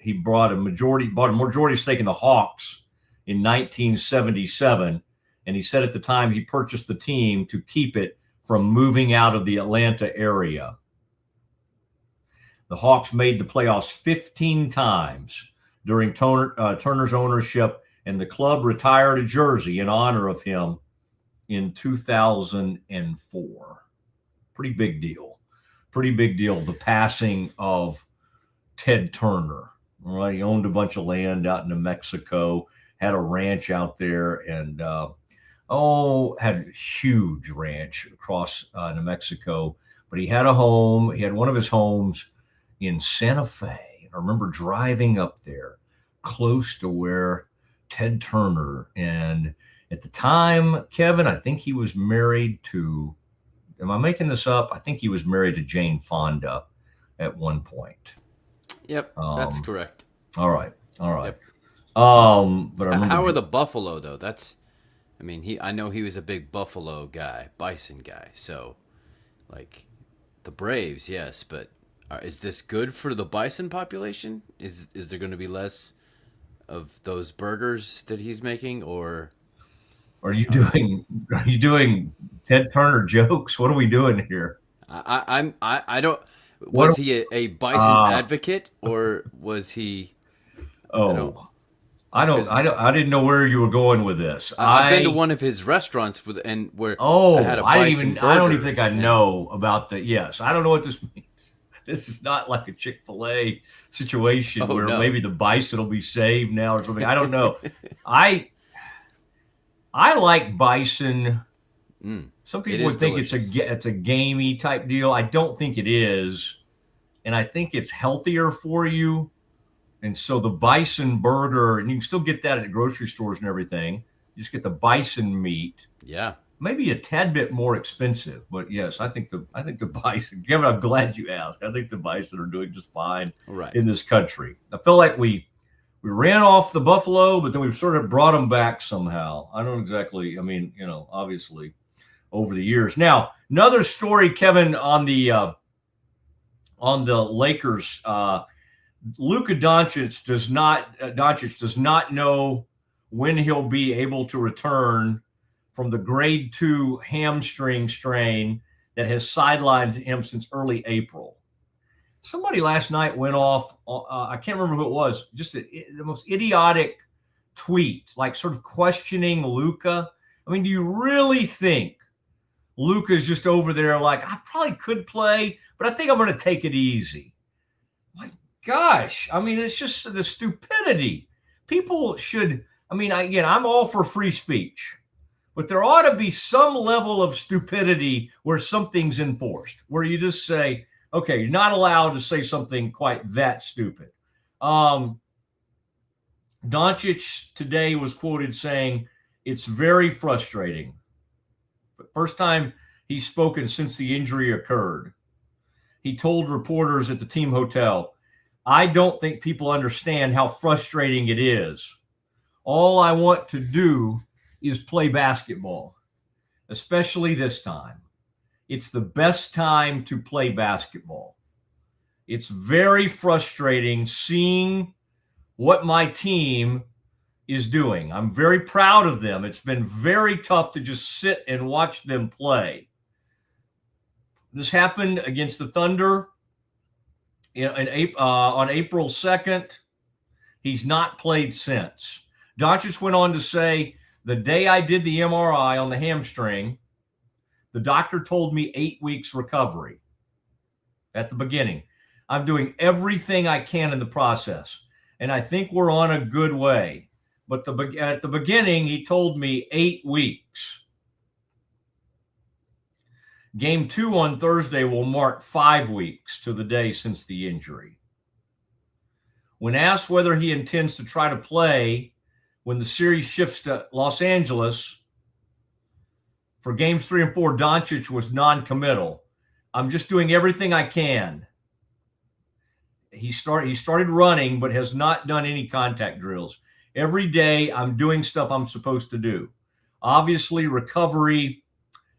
he bought a majority stake in the Hawks in 1977. And he said at the time he purchased the team to keep it from moving out of the Atlanta area. The Hawks made the playoffs 15 times during Turner's ownership, and the club retired a jersey in honor of him in 2004. Pretty big deal. The passing of Ted Turner. All right, he owned a bunch of land out in New Mexico, had a ranch out there, and had a huge ranch across New Mexico. But he had a home. He had one of his homes in Santa Fe. I remember driving up there close to where Ted Turner, and at the time, Kevin, I think he was married to, am I making this up? I think he was married to Jane Fonda at one point. Yep, that's correct. All right. Yep. But I remember how are the Buffalo though? I know he was a big Buffalo guy, Bison guy. So, like, the Braves, yes, but is this good for the Bison population? Is there going to be less of those burgers that he's making, or are you doing Ted Turner jokes? What are we doing here? I don't. Was he a Bison advocate, or was he? I didn't know where you were going with this. I've been to one of his restaurants I had a Bison burger. I don't even think I know about the. Yes, I don't know what this means. This is not like a Chick-fil-A situation where maybe the bison will be saved now or something. I don't know. I like bison. Some people would think it's a gamey type deal. I don't think it is, and I think it's healthier for you. And so the bison burger, and you can still get that at grocery stores and everything. You just get the bison meat. Yeah. Maybe a tad bit more expensive, but yes, I think the bison. Kevin, I'm glad you asked. I think the bison are doing just fine in this country. I feel like we ran off the buffalo, but then we sort of brought them back somehow. I don't exactly. I mean, obviously, over the years. Now, another story, Kevin, on the Lakers. Luka Doncic does not know when he'll be able to return from the grade 2 hamstring strain that has sidelined him since early April. Somebody last night went off, I can't remember who it was, just the most idiotic tweet, like sort of questioning Luka. I mean, do you really think Luka's just over there like, I probably could play, but I think I'm going to take it easy? Gosh, I mean, it's just the stupidity. People should, I'm all for free speech, but there ought to be some level of stupidity where something's enforced, where you just say, okay, you're not allowed to say something quite that stupid. Doncic today was quoted saying, "It's very frustrating." First time he's spoken since the injury occurred. He told reporters at the team hotel, "I don't think people understand how frustrating it is. All I want to do is play basketball, especially this time. It's the best time to play basketball. It's very frustrating seeing what my team is doing. I'm very proud of them. It's been very tough to just sit and watch them play. This happened against the Thunder on April 2nd. He's not played since. Doncic went on to say, the day I did the MRI on the hamstring, the doctor told me 8 weeks recovery at the beginning. I'm doing everything I can in the process, and I think we're on a good way. But at the beginning, he told me 8 weeks. Game 2 on Thursday will mark 5 weeks to the day since the injury. When asked whether he intends to try to play when the series shifts to Los Angeles, for games 3 and 4, Doncic was non-committal. I'm just doing everything I can. He started running, but has not done any contact drills. Every day I'm doing stuff I'm supposed to do. Obviously, recovery,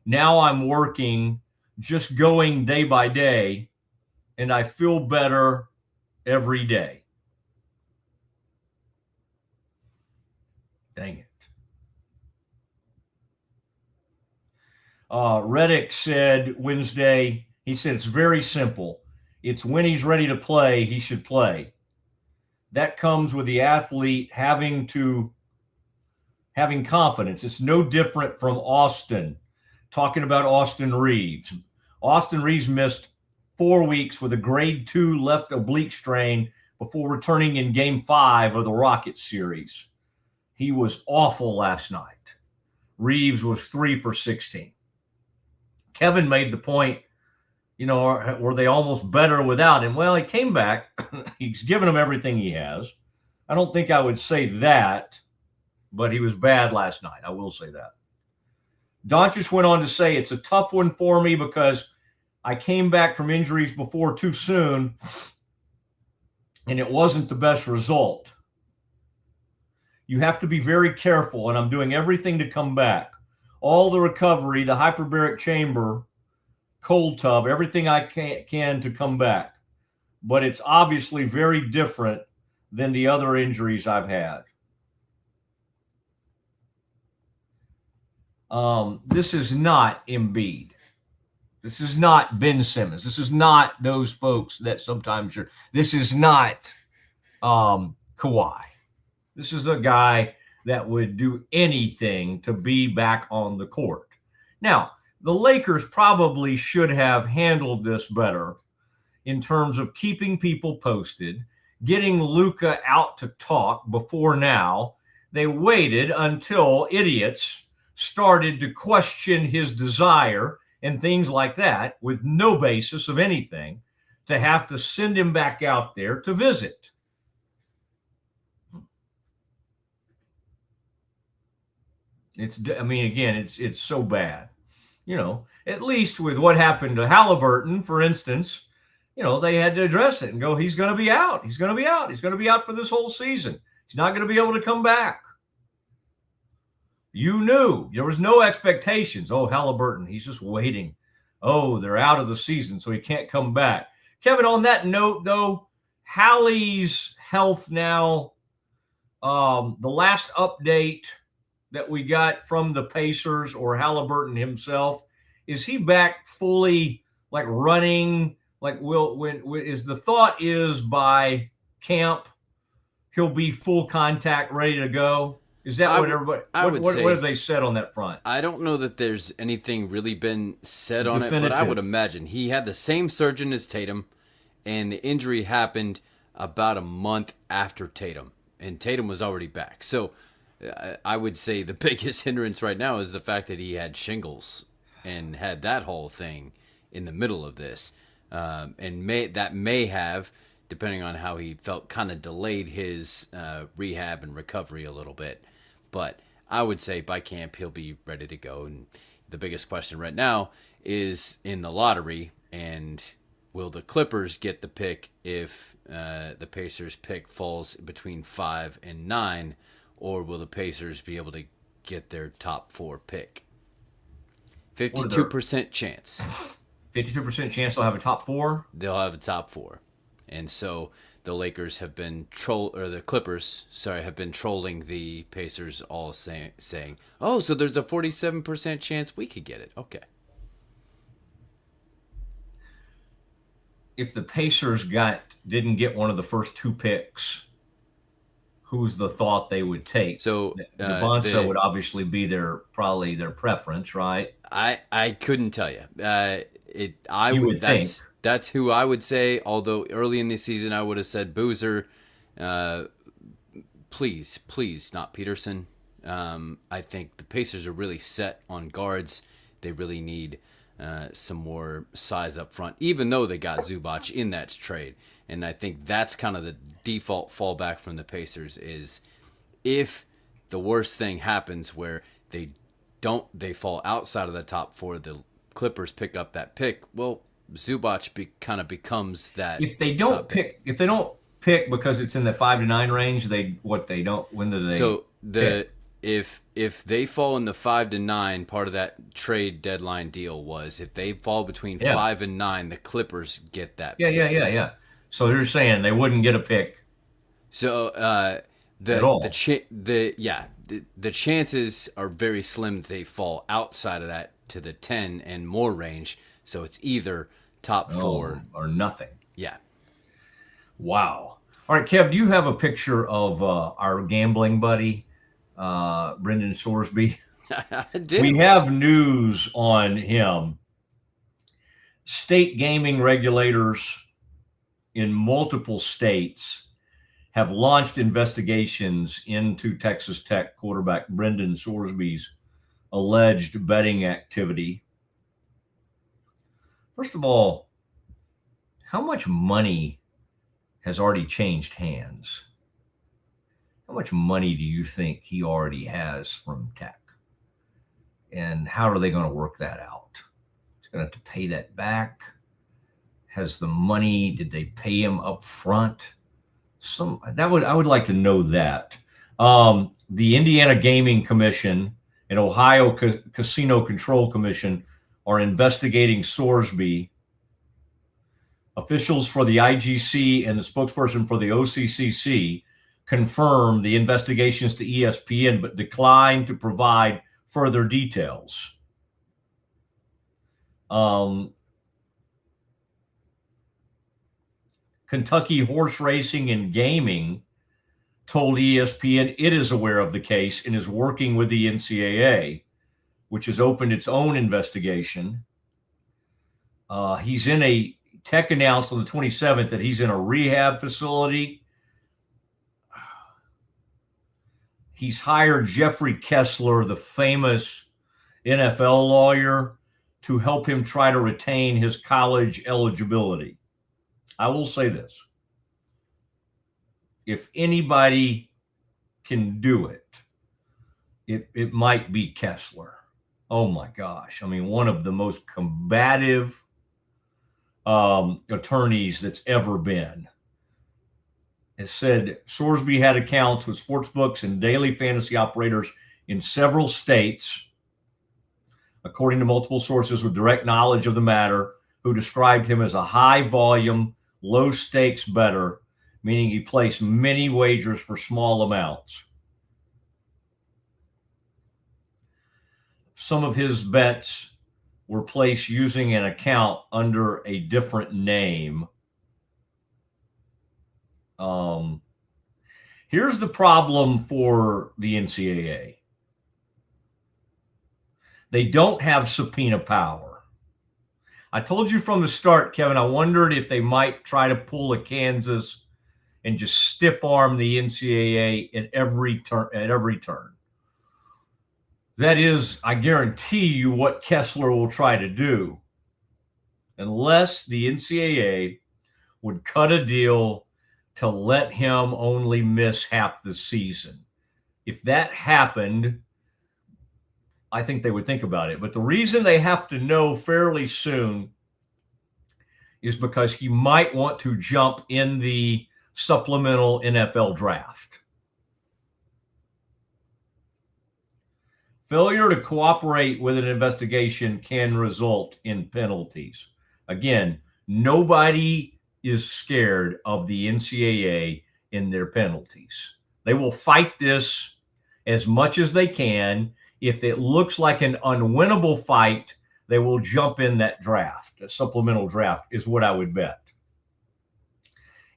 now I'm working, just going day by day, and I feel better every day. Dang it. Reddick said Wednesday, he said it's very simple. It's when he's ready to play, he should play. That comes with the athlete having confidence. It's no different from Austin. Talking about Austin Reeves. Austin Reeves missed 4 weeks with a grade 2 left oblique strain before returning in game 5 of the Rockets series. He was awful last night. Reeves was 3 for 16. Kevin made the point, were they almost better without him? Well, he came back. He's given them everything he has. I don't think I would say that, but he was bad last night. I will say that. Doncic went on to say, it's a tough one for me because I came back from injuries before too soon, and it wasn't the best result. You have to be very careful, and I'm doing everything to come back. All the recovery, the hyperbaric chamber, cold tub, everything I can to come back. But it's obviously very different than the other injuries I've had. This is not Embiid. This is not Ben Simmons. This is not those folks that sometimes you're. This is not Kawhi. This is a guy that would do anything to be back on the court. Now, the Lakers probably should have handled this better in terms of keeping people posted, getting Luka out to talk before now. They waited until idiots started to question his desire and things like that with no basis of anything to have to send him back out there to visit. It's so bad. At least with what happened to Halliburton, for instance, they had to address it and go, he's going to be out. He's going to be out. He's going to be out for this whole season. He's not going to be able to come back. You knew. There was no expectations. Oh, Halliburton, he's just waiting. Oh, they're out of the season, so he can't come back. Kevin, on that note, though, Hallie's health now, the last update that we got from the Pacers or Halliburton himself, is he back fully running? Is the thought is by camp he'll be full contact, ready to go? Is that what everybody? What have they said on that front? I don't know that there's anything really been said on it, but I would imagine he had the same surgeon as Tatum, and the injury happened about a month after Tatum, and Tatum was already back. So I would say the biggest hindrance right now is the fact that he had shingles and had that whole thing in the middle of this, and may have, depending on how he felt, kind of delayed his rehab and recovery a little bit. But I would say by camp he'll be ready to go. And the biggest question right now is in the lottery, and will the Clippers get the pick if the Pacers pick falls between 5 and 9? Or will the Pacers be able to get their top 4 pick? 52% chance. 52% chance they'll have a top 4? They'll have a top 4. And so the Lakers have been the Clippers, have been trolling the Pacers, all saying, "Oh, so there's a 47% chance we could get it." Okay. If the Pacers didn't get one of the first 2 picks, who's the thought they would take? So Devonta would obviously be probably their preference, right? I couldn't tell you. Think. That's who I would say. Although early in the season I would have said Boozer. Please, not Peterson. I think the Pacers are really set on guards. They really need some more size up front, even though they got Zubac in that trade. And I think that's kind of the default fallback from the Pacers is if the worst thing happens where they fall outside of the top 4, the Clippers pick up that pick, well, Zubac kind of becomes that. If they don't pick because it's in the 5 to 9 range, when do they? So pick? If they fall in the 5 to 9, part of that trade deadline deal was if they fall between 5 and 9, the Clippers get that. Yeah. So you're saying they wouldn't get a pick. So the chances are very slim that they fall outside of that to the 10 and more range. So it's either top 4 or nothing. Yeah. Wow. All right, Kev, do you have a picture of our gambling buddy, Brendan Sorsby? I do. We have news on him. State gaming regulators in multiple states have launched investigations into Texas Tech quarterback Brendan Sorsby's alleged betting activity. First of all, how much money has already changed hands? How much money do you think he already has from Tech? And how are they going to work that out? He's going to have to pay that back. Has the money, did they pay him up front? I would like to know that. The Indiana Gaming Commission and Ohio Casino Control Commission are investigating Sorsby. Officials for the IGC and the spokesperson for the OCCC confirmed the investigations to ESPN, but declined to provide further details. Kentucky Horse Racing and Gaming told ESPN it is aware of the case and is working with the NCAA, which has opened its own investigation. Tech announced on the 27th that he's in a rehab facility. He's hired Jeffrey Kessler, the famous NFL lawyer, to help him try to retain his college eligibility. I will say this. If anybody can do it, it might be Kessler. Oh my gosh. I mean, one of the most combative attorneys that's ever been. Has said Sorsby had accounts with sportsbooks and daily fantasy operators in several states, according to multiple sources with direct knowledge of the matter, who described him as a high-volume, low-stakes bettor, meaning he placed many wagers for small amounts. Some of his bets were placed using an account under a different name. Here's the problem for the NCAA. They don't have subpoena power. I told you from the start, Kevin, I wondered if they might try to pull a Kansas and just stiff arm the NCAA at every turn. That is, I guarantee you, what Kessler will try to do, unless the NCAA would cut a deal to let him only miss half the season. If that happened, I think they would think about it. But the reason they have to know fairly soon is because he might want to jump in the supplemental NFL draft. Failure to cooperate with an investigation can result in penalties. Again, nobody is scared of the NCAA in their penalties. They will fight this as much as they can. If it looks like an unwinnable fight, they will jump in that draft. A supplemental draft is what I would bet.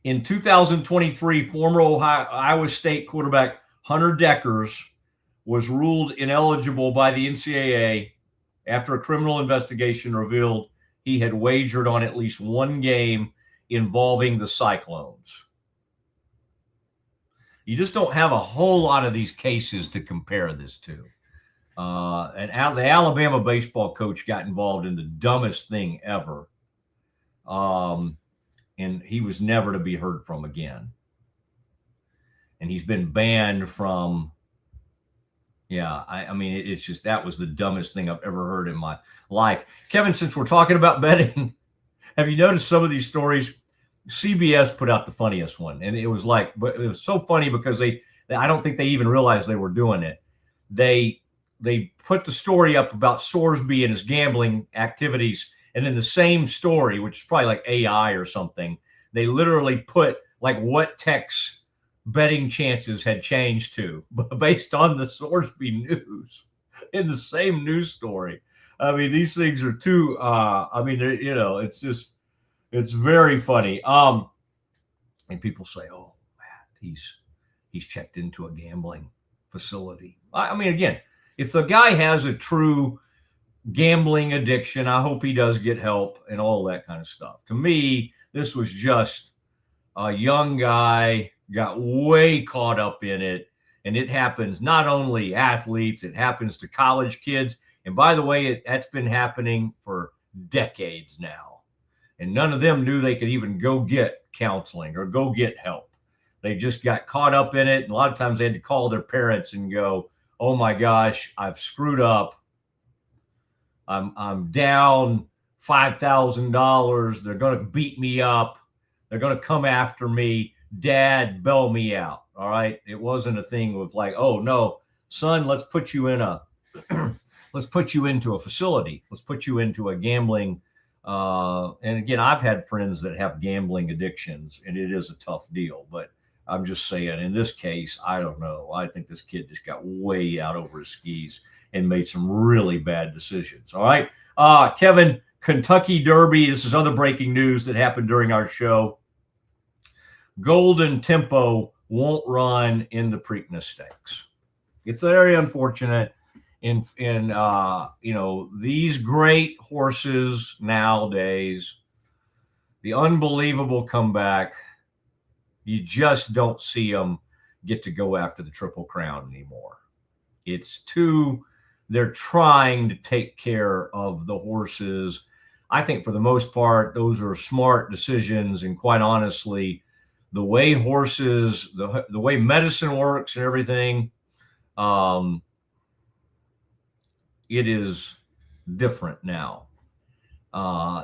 In 2023, former Iowa State quarterback Hunter Deckers was ruled ineligible by the NCAA after a criminal investigation revealed he had wagered on at least one game involving the Cyclones. You just don't have a whole lot of these cases to compare this to. And the Alabama baseball coach got involved in the dumbest thing ever. And he was never to be heard from again. And he's been banned from, I mean, it's just, that was the dumbest thing I've ever heard in my life. Kevin, since we're talking about betting, have you noticed some of these stories? CBS put out the funniest one. And it was like, but it was so funny because I don't think they even realized they were doing it. They put the story up about Sorsby and his gambling activities. And in the same story, which is probably like AI or something, they literally put like what Tech's betting chances had changed to based on the Sorsby news in the same news story. I mean, these things are too, it's just, it's very funny. And people say, oh, Matt, he's checked into a gambling facility. I mean, again, if the guy has a true gambling addiction, I hope he does get help and all that kind of stuff. To me, this was just a young guy got way caught up in it. And it happens not only athletes, it happens to college kids. And by the way, that's been happening for decades now. And none of them knew they could even go get counseling or go get help. They just got caught up in it. And a lot of times they had to call their parents and go, oh my gosh, I've screwed up. I'm down $5,000. They're going to beat me up. They're going to come after me. Dad, bail me out. All right. It wasn't a thing with like, oh no, son, let's put you in let's put you into a facility. Let's put you into a gambling. And again, I've had friends that have gambling addictions and it is a tough deal, but I'm just saying in this case, I don't know. I think this kid just got way out over his skis and made some really bad decisions. All right. Kevin, Kentucky Derby. This is other breaking news that happened during our show. Golden Tempo won't run in the Preakness Stakes. It's very unfortunate. In these great horses nowadays, the unbelievable comeback, you just don't see them get to go after the Triple Crown anymore. They're trying to take care of the horses. I think for the most part, those are smart decisions. And quite honestly, the way horses, the way medicine works and everything, it is different now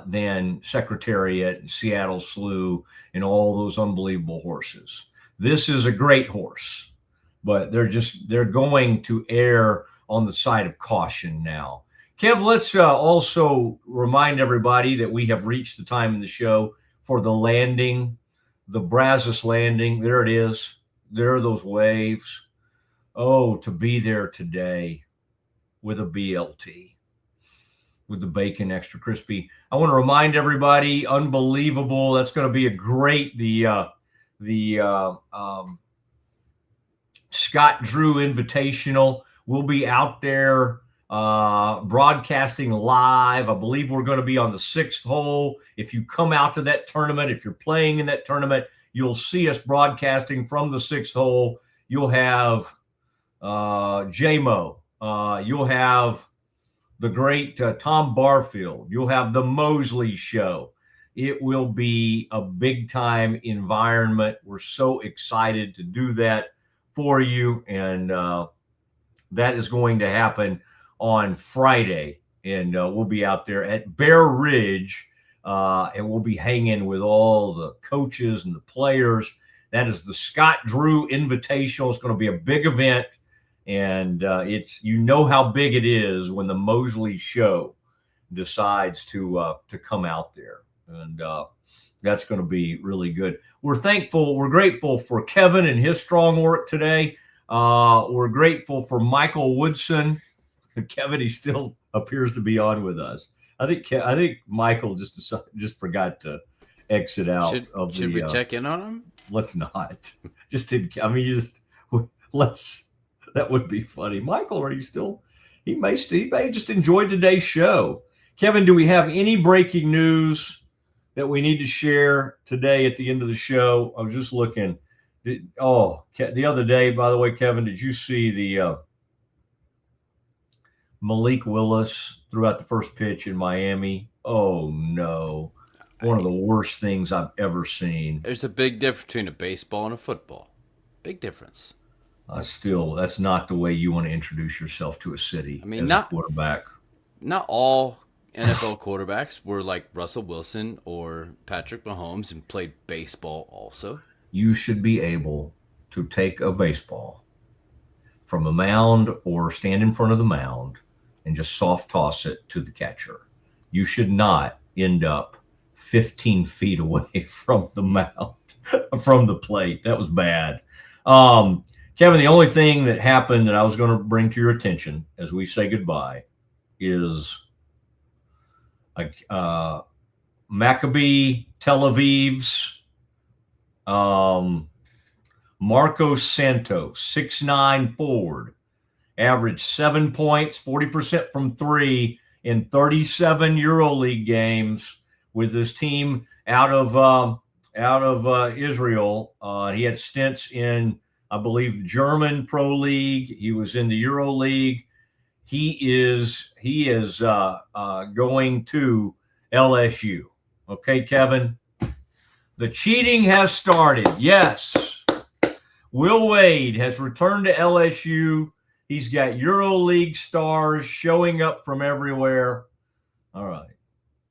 than Secretariat and Seattle Slew and all those unbelievable horses. This is a great horse, but they're going to err on the side of caution now. Kev, let's also remind everybody that we have reached the time in the show for the landing, the Brazos Landing. There it is. There are those waves. Oh, to be there today with a BLT, with the bacon extra crispy. I want to remind everybody, unbelievable. That's going to be a great, the Scott Drew Invitational. We'll be out there broadcasting live. I believe we're going to be on the 6th hole. If you come out to that tournament, if you're playing in that tournament, you'll see us broadcasting from the 6th hole. You'll have J-Mo. You'll have the great Tom Barfield. You'll have the Mosley Show. It will be a big-time environment. We're so excited to do that for you, and that is going to happen on Friday, and we'll be out there at Bear Ridge, and we'll be hanging with all the coaches and the players. That is the Scott Drew Invitational. It's going to be a big event, and it's how big it is when the Mosley Show decides to come out there. And That's going to be really good. We're grateful for Kevin and his strong work today. We're grateful for Michael Woodson. Kevin, he still appears to be on with us. I think Michael just forgot to exit out. Should we check in on him? Let's not. That would be funny. Michael, are you still? He may just enjoy today's show. Kevin, do we have any breaking news that we need to share today at the end of the show? I was just looking. The other day, by the way, Kevin, did you see the Malik Willis threw out the first pitch in Miami? Oh, no. One of the worst things I've ever seen. There's a big difference between a baseball and a football. Big difference. That's not the way you want to introduce yourself to a city. I mean, as not a quarterback. Not all NFL quarterbacks were like Russell Wilson or Patrick Mahomes and played baseball also. You should be able to take a baseball from a mound or stand in front of the mound and just soft toss it to the catcher. You should not end up 15 feet away from the mound, from the plate. That was bad. Kevin, the only thing that happened that I was going to bring to your attention as we say goodbye is Maccabi Tel Aviv's Marcos Santos, 6'9" forward, averaged 7 points, 40% from three in 37 EuroLeague games with his team out of Israel. He had stints in, I believe, German Pro League. He was in the EuroLeague. He is going to LSU. Okay, Kevin. The cheating has started. Yes. Will Wade has returned to LSU. He's got EuroLeague stars showing up from everywhere. All right.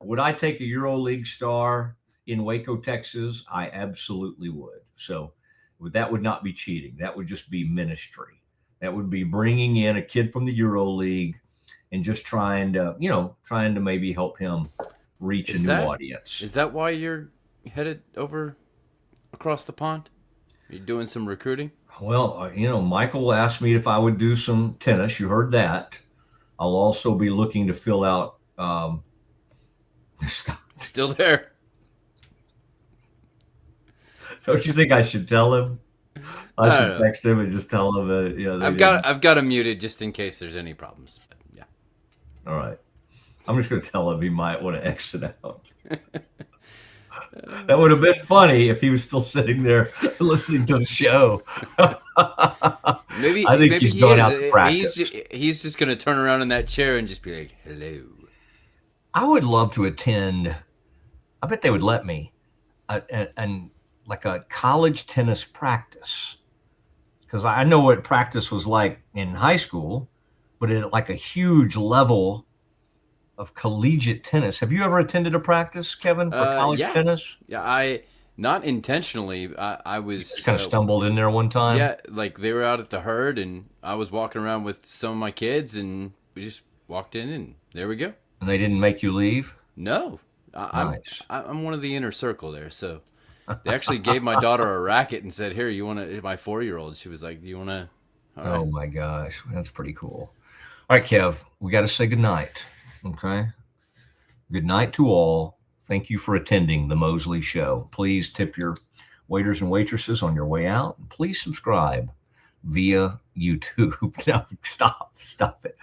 Would I take a EuroLeague star in Waco, Texas? I absolutely would. So that would not be cheating. That would just be ministry. That would be bringing in a kid from the EuroLeague and just trying to maybe help him reach a new audience. Is that why you're headed over across the pond? Are you doing some recruiting? Well, Michael asked me if I would do some tennis. You heard that. I'll also be looking to fill out. Still there. Don't you think I should tell him? I should text him and just tell him that. I've got him muted just in case there's any problems. But yeah. All right. I'm just going to tell him he might want to exit out. That would have been funny if he was still sitting there listening to the show. Maybe I think he's going out to practice. He's just going to turn around in that chair and just be like, "Hello." I would love to attend. I bet they would let me, and like a college tennis practice, because I know what practice was like in high school, but at like a huge level of collegiate tennis. Have you ever attended a practice, Kevin, for college tennis? Yeah, I not intentionally. I was just kind of stumbled in there one time. Yeah, like they were out at the herd, and I was walking around with some of my kids, and we just walked in, and there we go. And they didn't make you leave? No, Nice. I'm one of the inner circle there. So they actually gave my daughter a racket and said, "Here, you want to?" My 4-year-old, she was like, "Do you want to?" Oh my gosh, that's pretty cool. All right, Kev, we got to say goodnight. Okay. Good night to all. Thank you for attending the Mosley Show. Please tip your waiters and waitresses on your way out. And please subscribe via YouTube. No, stop it.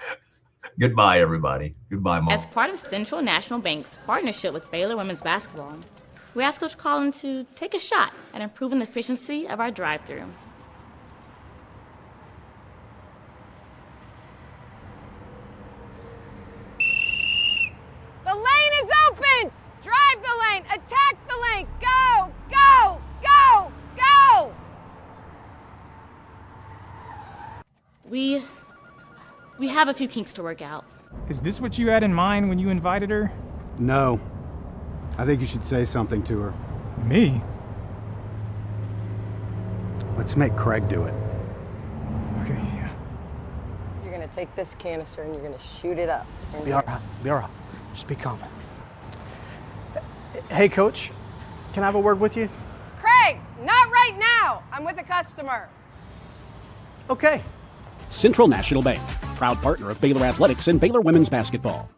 Goodbye, everybody. Goodbye, Mom. As part of Central National Bank's partnership with Baylor women's basketball, we asked Coach Collin to take a shot at improving the efficiency of our drive-thru. The lane is open! Drive the lane! Attack the lane! Go! Go! Go! Go! We have a few kinks to work out. Is this what you had in mind when you invited her? No. I think you should say something to her. Me? Let's make Craig do it. Okay, yeah. You're gonna take this canister and you're gonna shoot it up. Be all right. Just be confident. Hey, Coach. can I have a word with you? Craig, not right now. I'm with a customer. Okay. Central National Bank, proud partner of Baylor Athletics and Baylor Women's Basketball.